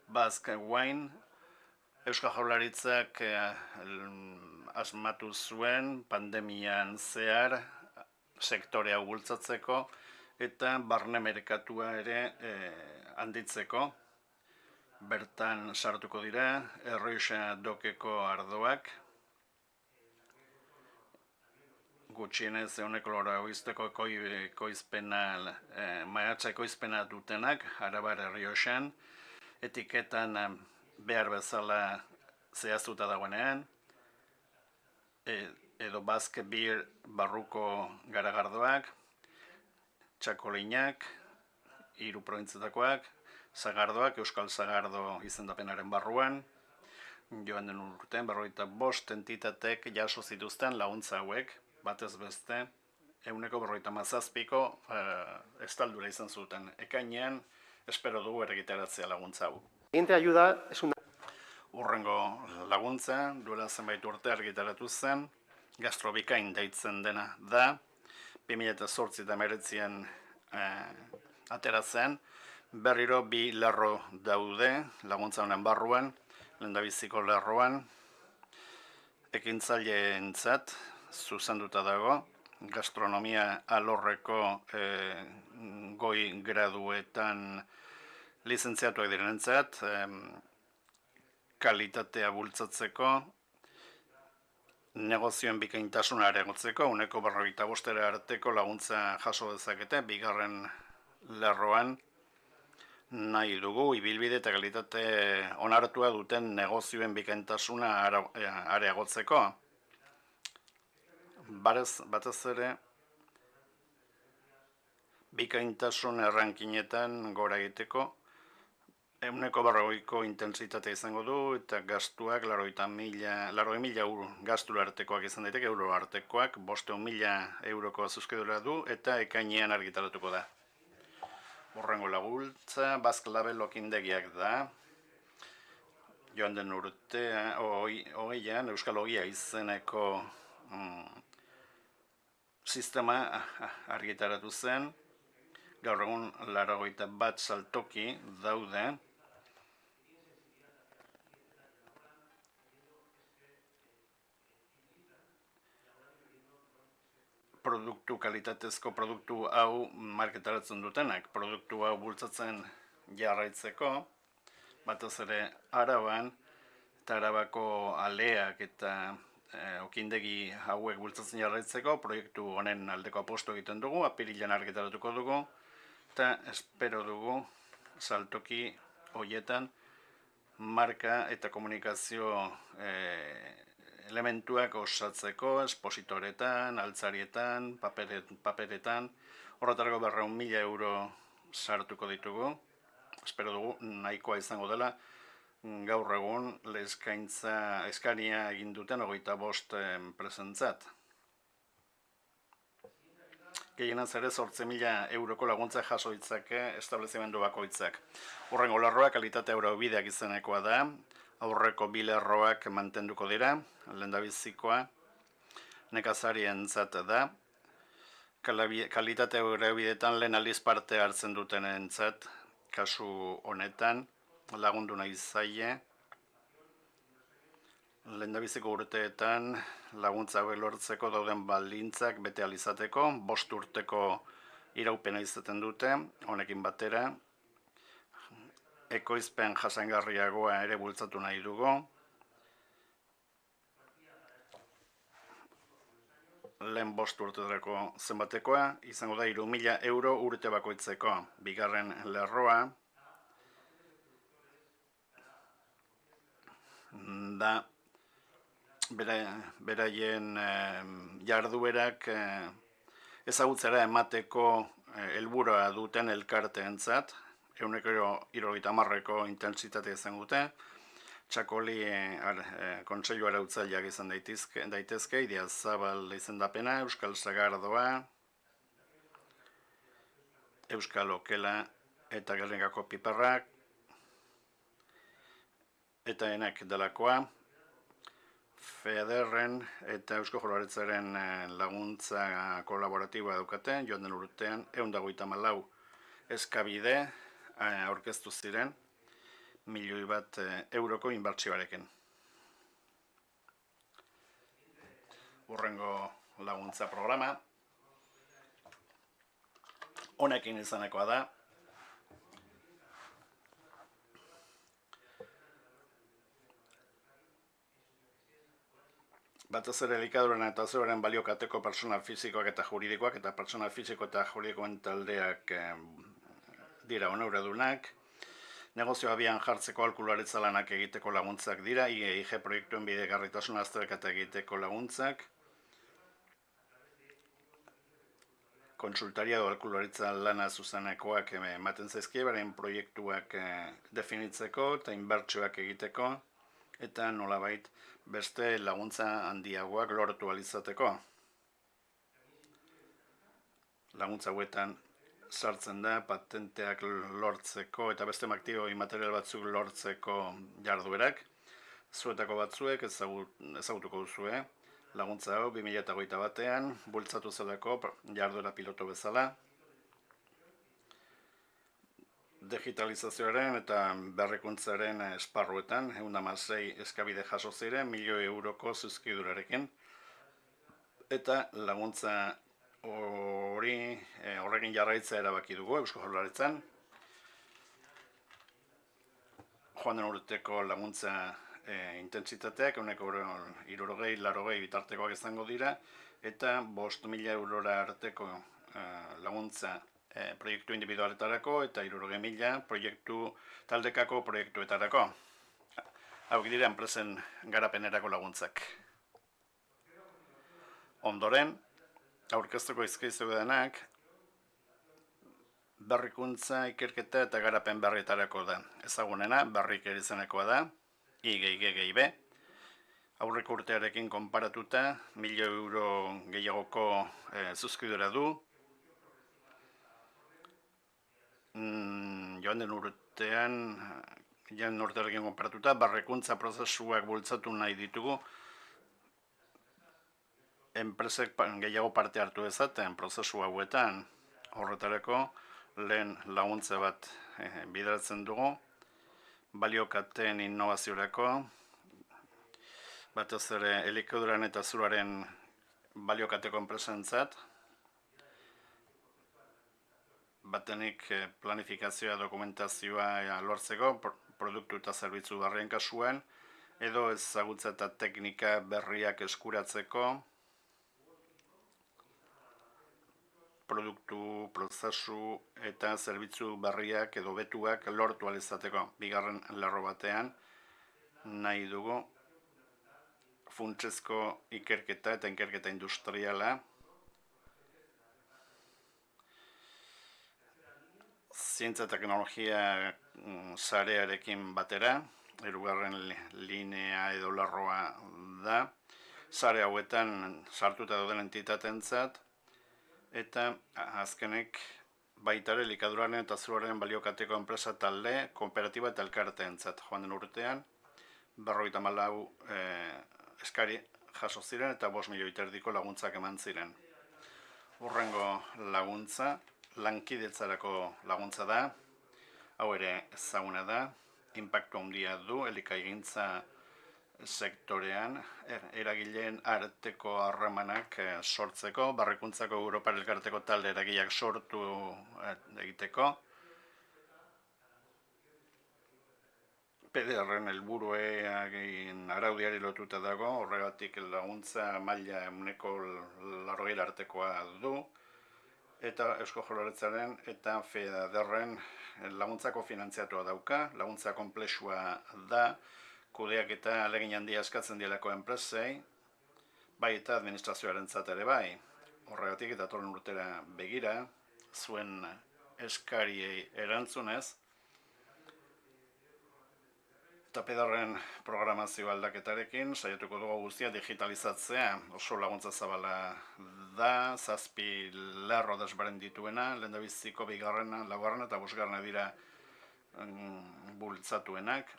Basque Wine, Eusko Jaurlaritzak asmatu zuen pandemian zehar sektorea bultzatzeko eta barne merkatua ere handitzeko. Bertan sartuko dira Errioxa dokeko ardoak, gutxienez 100% ekoizpena, mahatsa ekoizpena dutenak, Arabar Errioxan, etiketan behar bezala zehaztuta dagoenean, edo Basque Beer barruko garagardoak, txakolinak, 3 probintzietakoak, zagardoak, Euskal Zagardo izendapenaren barruan, joan den urtean 45 entitatek jaso zituzten laguntza hauek, batez beste, 157ko estaldura izan zuten. Ekainean, espero dugu erregitaratzea laguntza hau. Siguiente ayuda es una... Urrengo laguntza, duela zenbait urte argitaratu zen, gastrobikain deitzen dena da, 2008 eta 2019 ateratzen, berriro 2 lerro daude, laguntza honen barruan, lehendabiziko lerroan, ekintzailentzat zuzenduta dago, gastronomia alorreko goi graduetan lizentziatuak direnentzat, kalitatea bultzatzeko, negozioen bikaintasuna areagotzeko, 1,45 arteko laguntza jaso dezakete, 2. lerroan nahi dugu, ibilbide eta kalitate onartua duten negozioen bikaintasuna areagotzeko. Batez ere, bikaintasun errankinetan gora egiteko, 140ko intentsitatea izango du, eta gastuak 80.000 euro gastu artekoak izan daiteke, euro artekoak, 500.000 euroko zuzkidura du, eta ekainean argitaratuko da. Horrengo laguntza, Basque Label okindegiak da, joan den urtea, hogeian, Euskal Ogia izeneko sistema argitaratu zen, gaur egun 81 saltoki daude, kalitatezko produktu hau marketaratzen dutenak, produktu hau bultzatzen jarraitzeko, batez ere Araban, eta Arabako aleak eta okindegi hauek bultzatzen jarraitzeko, proiektu honen aldeko apostu egiten dugu, apirilean argitaratuko dugu, eta espero dugu saltoki hoietan marka eta komunikazio elementuak osatzeko, espositoretan, altzarietan, paperetan, horretarako 200.000 euro sartuko ditugu. Espero dugu nahikoa izango dela, gaur egun eskaria egin duten 25 enpresentzat. Gehienez ere 8.000 euroko laguntza jaso ditzake establezimendu bakoitzak. Hurrengo lerroa kalitate eurobideak izenekoa da, aurreko 2 lerroak mantenduko dira, lehendabizikoa nekazarientzat da, kalitate eurobideetan lehen aldiz parte hartzen dutenentzat, kasu honetan lagundu nahi zaie, lehendabiziko urteetan laguntza hauek lortzeko dauden baldintzak bete ahal izateko, 5 urteko iraupena izaten dute, honekin batera, ekoizpen jasangarriagoa ere bultzatu nahi dugu, lehen 5 urtetarako zenbatekoa, izango da 3.000 euro urte bakoitzeko. Bigarren lerroa da beraien jarduerak ezagutzera emateko helburua duten elkarteentzat, 170ko intentsitatea izango dute, txakoli kontseilu arautzaileak izan daitezke, Idiazabal izendapena, Euskal Sagardoa, Euskal Okela eta Gernikako Piperrak, eta enak delakoa, FEDERren eta Eusko Jaurlaritzaren laguntza kolaboratiboa daukate, joan den urtean 154 eskabide aurkeztu ziren, 1.000.000 euroko inbertsioarekin. Hurrengo laguntza programa honekin izanekoa da. Batez ere elikaduren eta zeroaren baliokateko pertsona fisikoak eta juridikoak eta pertsona fisiko eta juridikoen taldeak dira onuradunak. Negozio abian jartzeko aholkularitza lanak egiteko laguntzak dira, IGIG proiektuen bidegarritasun azterketa egiteko laguntzak. Kontsultaria aholkularitza lana zuzenekoak ematen zaizkie, beren proiektuak definitzeko eta inbertsioak egiteko, eta nolabait beste laguntza handiagoak lortu ahal izateko. Laguntza hauetan sartzen da patenteak lortzeko eta beste aktiboi material batzuk lortzeko jarduerak. Zuetako batzuek ezagutuko duzue. Laguntza hau 2021an bultzatu zelako jarduera piloto bezala. Digitalizazioaren eta berrikuntzaren esparruetan, 116 eskabide jaso ziren, 1.000.000 euroko zuzkidurarekin, eta laguntza horrekin jarraitzea erabaki dugu Eusko Jaurlaritzan. Joan den urteko laguntza intentsitateak 60-80 bitartekoak izango dira, eta 5.000 eurora arteko laguntza proiektu individualetarako eta 60.000 proiektu taldekako proiektuetarako. Hauek dira enpresen garapenerako laguntzak. Ondoren, aurkeztuko izkizugu denak, berrikuntza, ikerketa eta garapen berrietarako da. Ezagunena, berrik erizenekoa da, IGIG. Aurreko urtearekin konparatuta, 1.000 euro gehiagoko zuzkidura du. Joan den urtearekin konparatuta, berrikuntza prozesuak bultzatu nahi ditugu, enpresek gehiago parte hartu dezaten prozesu hauetan. Horretarako lehen laguntza bat bideratzen dugu, baliokateen innovaziorako, batez ere elikaduran eta zuruaren baliokateko enpresentzat, batenik planifikazioa, dokumentazioa lortzeko, produktu eta zerbitzu barrien kasuan, edo ezagutza eta teknika berriak eskuratzeko, produktu, prozesu eta zerbitzu berriak edo betuak lortu ahal izateko. Bigarren lerro batean nahi dugu funtsezko ikerketa eta ikerketa industriala, zientzia eta teknologia sarearekin batera, hirugarren linea edo lerroa da, sare hauetan sartuta dauden entitatentzat, eta azkenek baita ere elikaduraren eta zuaren baliokateko enpresa talde, kooperatiba eta elkarteentzat. Joan den urtean, 54 eskari jaso ziren eta 5 milioi erdiko laguntzak eman ziren. Hurrengo laguntza, lankidetzarako laguntza da, hau ere ezaguna da, inpaktu handia du elikagaigintza sektorean, eragileen arteko harremanak sortzeko, barrikuntzako Europar elkarteko talde eragileak sortu egiteko, PDR-en helburuekin araudiari lotuta dago, horregatik laguntza maila 80% artekoa du, eta Eusko Jaurlaritzaren eta FEDER-en laguntzako finantziatua dauka, laguntza konplexua da, kudeak eta alegin handia eskatzen dielako enpresei, bai eta administrazioarentzat ere bai. Horregatik eta datorren urtera begira, zuen eskariei erantzunez, eta PEDER-en programazio aldaketarekin saiatuko dugu guztia digitalizatzea. Oso laguntza zabala da, 7 lerro desberdintuena, lehendabiziko 2., 4. eta 5. dira bultzatuenak.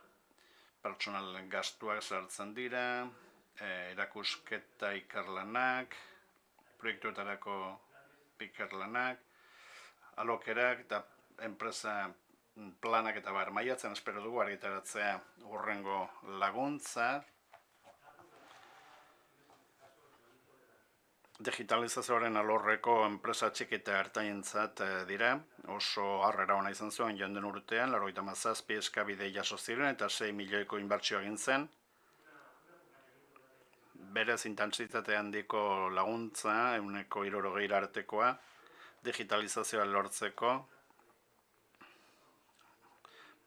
Pertsonal gastuak sartzen dira, erakusketa ikerlanak, proiektuetarako ikerlanak, alokerak eta enpresa planak eta bar. Maiatzen espero dugu argitaratzea hurrengo laguntza. Digitalizazioaren alorreko enpresa txiki eta ertainentzat dira, oso harrera ona izan zuen joan den urtean, 97 eskabide jaso ziren eta 6 milioiko inbertsio egin zen. Berez intentsitate handiko laguntza, 160 artekoa, digitalizazioa lortzeko,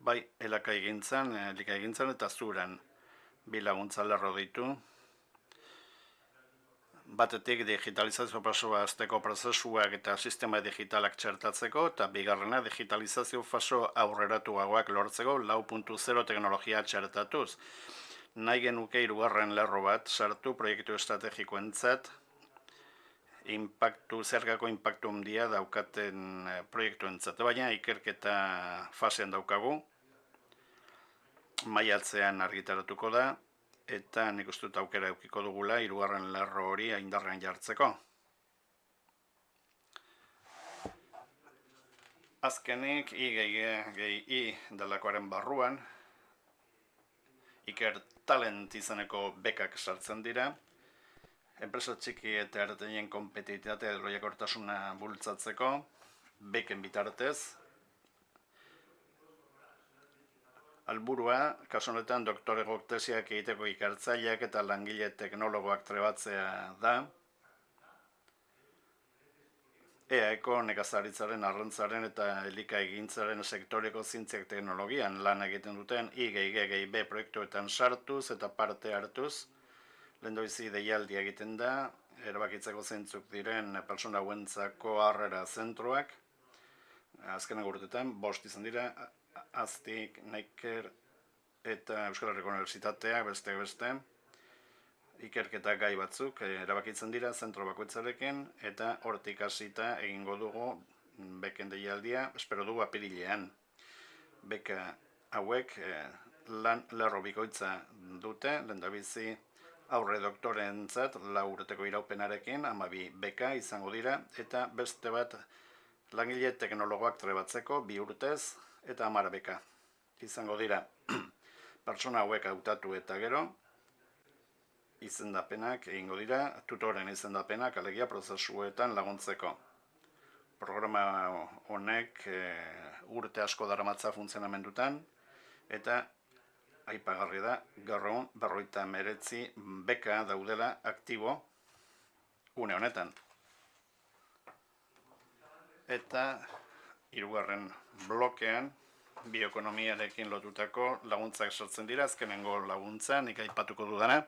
bai elikagaigintzan eta zuran 2 laguntza lerro ditu. Batetik digitalizazio pasoa azteko prozesuak eta sistema digitalak txertatzeko, eta bigarrena digitalizazio faso aurreratuagoak lortzeko 4.0 teknologia txertatuz. Nahi genuke 3. lerro bat sartu proiektu estrategikoentzat, zergako inpaktu handia daukaten proiektuentzat. Baina ikerketa fasean daukagu, maiatzean argitaratuko da, eta nik uste dut aukera eukiko dugula 3. lerro hori indarrean jartzeko. Azkenik, I delakoaren barruan, Iker Talent izeneko bekak sartzen dira, enpresa txiki eta ertainen kompetititate edo lehiakortasuna bultzatzeko, beken bitartez, alburua, kasu honetan doktorego tesiak egiteko ikertzaileak eta langile teknologoak trebatzea da. EAeko nekazaritzaren, arrantzaren eta elikagaigintzaren sektoreko zientziak teknologian lan egiten duten IGIGB proiektuetan sartuz eta parte hartuz. Lehendabizi deialdia egiten da, erabakitzeko zeintzuk diren pertsona hauentzako harrera zentroak. Azkenak urtetan, 5 izan dira, Aztik, Naiker eta Euskal Herriko Unibertsitateak beste, ikerketa gai batzuk erabakitzen dira zentro bakoitzarekin, eta hortik hasita egingo dugu beken deialdia, espero dugu apirilean. Beka hauek lan lerro bikoitza dute, lehendabizi aurre doktorentzat 4 urteko iraupenarekin, 12 beka izango dira, eta beste bat langile teknologoak trebatzeko 2 urtez, eta 10 beka izango dira. Pertsona hauek hautatu eta gero, izendapenak egingo dira, tutoren izendapenak alegia prozesuetan laguntzeko. Programa honek urte asko daramatza funtzionamendutan, eta aipagarri da, gaur egun 59 beka daudela aktibo une honetan. Eta hirugarren blokean bioekonomiarekin lotutako laguntzak sortzen dira, azkenengo laguntza, nik aipatuko dudana.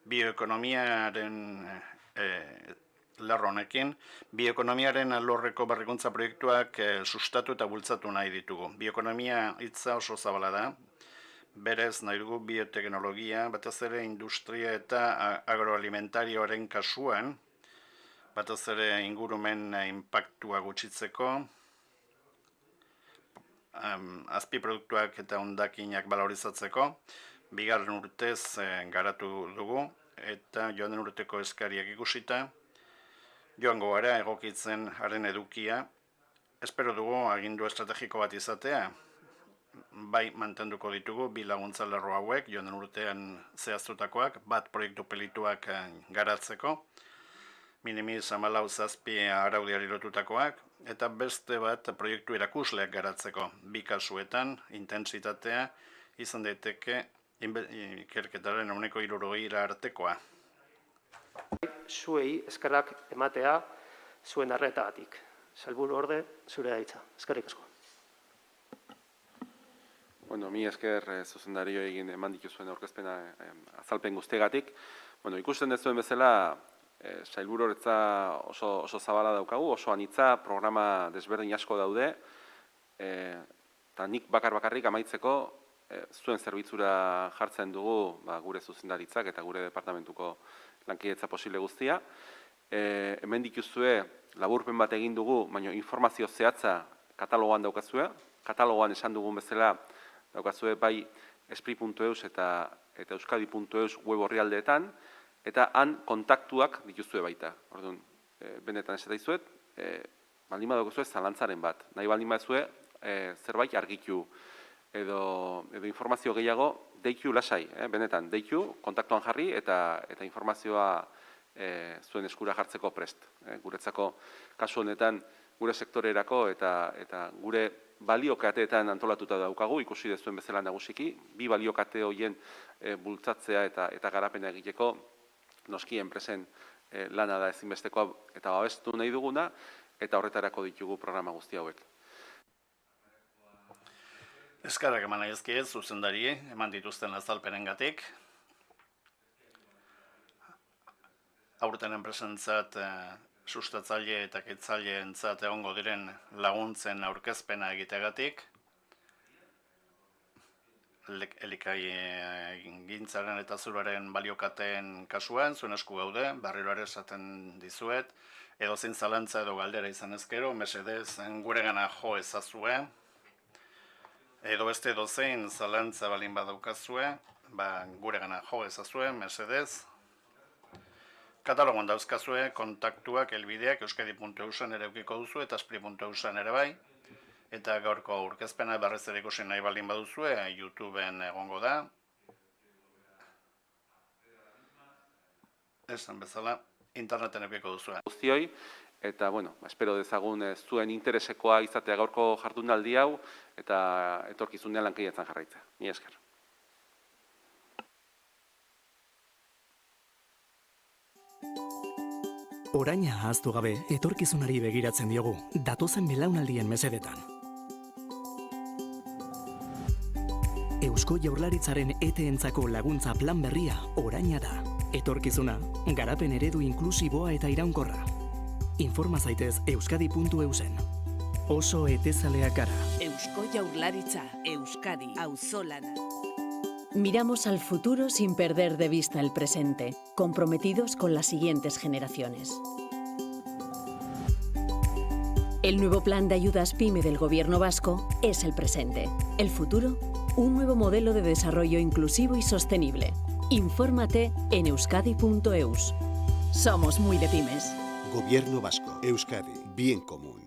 Bioekonomiaren lerro honekin, bioekonomiaren alorreko berrikuntza proiektuak sustatu eta bultzatu nahi ditugu. Bioekonomia hitza oso zabala da, berez nahi dugu bioteknologia, batez ere industria eta agroalimentarioaren kasuan, batez ere ingurumen inpaktua gutxitzeko, azpiproduktuak eta hondakinak balorizatzeko, bigarren urtez garatu dugu, eta joan den urteko eskariak ikusita, joango gara egokitzen haren edukia, espero dugu agindu estrategiko bat izatea, bai mantenduko ditugu bi laguntza lerro hauek, joan den urtean zehaztutakoak, bat proiektu pelituak garatzeko, minimiz 14 araudiari lotutakoak, eta beste bat proiektu erakusleak garatzeko. Bi kasuetan, intentsitatea izan daiteke ikerketaren 60% artekoa. Zuei eskerrak ematea zuen arretagatik. Sailburu orde, zure da hitza. Eskerrik asko. Bueno, mi esker zuzendario egin eman dituzuen aurkezpena azalpen guztiegatik. Bueno, ikusten dezuen bezala, sailburuordetza oso zabala daukagu, oso anitza, programa desberdin asko daude, eta nik bakarrik amaitzeko zuen zerbitzura jartzen dugu gure zuzendaritzak eta gure departamentuko lankidetza posible guztia. Hemen dituzue laburpen bat egin dugu, baina informazio zehatza katalogoan daukazue. Katalogoan esan dugun bezala daukazue bai espri.eus eta euskadi.eus web orrialdeetan, eta han kontaktuak dituzue baita. Orduan, benetan esate dizuet, baldin badaukozue zalantzaren bat. Nahi baldin baduzue zerbait argitu edo informazio gehiago deitu lasai, benetan, deitu, kontaktuan jarri eta informazioa zuen eskura jartzeko prest. Guretzako kasu honetan gure sektorerako eta gure baliokateetan antolatuta daukagu, ikusi dezuen bezala nagusiki, bi baliokate horien bultzatzea eta garapena egiteko noski enpresen lana da ezinbestekoa eta babestu nahi duguna, eta horretarako ditugu programa guzti hauek. Eskerrak eman nahi ezkiet, zuzendari, eman dituzten azalpenengatik. Aurten enpresentzat sustatzaile eta kitzaileentzat egongo diren laguntzen aurkezpena egiteagatik. Elikagintzaren eta zuloaren baliokateen kasuan, zuen esku gaude, berriro ere esaten dizuet, edozein zalantza edo galdera izan ezkero, mesedez guregana jo ezazue, edo beste edozein zalantza balin badaukazue, guregana jo ezazue, mesedez. Katalogoan dauzkazue kontaktuak, elbideak, euskadi.eusen ere eukiko duzu eta espri.eusen ere bai. Eta gaurko aurkezpena berriz ere ikusi nahi baldin baduzue, YouTubeen egongo da. Esan bezala, interneten eukiko duzue. Guztioi, eta, bueno, espero dezagun zuen interesekoa izatea gaurko jardunaldi hau, eta etorkizunean lankidetzan jarraitza. Mila esker. Oraina ahaztu gabe, etorkizunari begiratzen diogu, datozen belaunaldien mesedetan. Eusko Jaurlaritzaren ETE-entzako laguntza plan berria oraina da. Etorkizuna, garapen eredu inklusiboa eta iraunkorra. Informa zaitez euskadi.eusen. Oso etezaleak gara. Eusko Jaurlaritza, Euskadi, auzolana. Miramos al futuro sin perder de vista el presente, comprometidos con las siguientes generaciones. El nuevo plan de ayudas PYME del Gobierno vasco es el presente. El futuro, un nuevo modelo de desarrollo inclusivo y sostenible. Infórmate en euskadi.eus. Somos muy de pymes. Gobierno vasco. Euskadi. Bien común.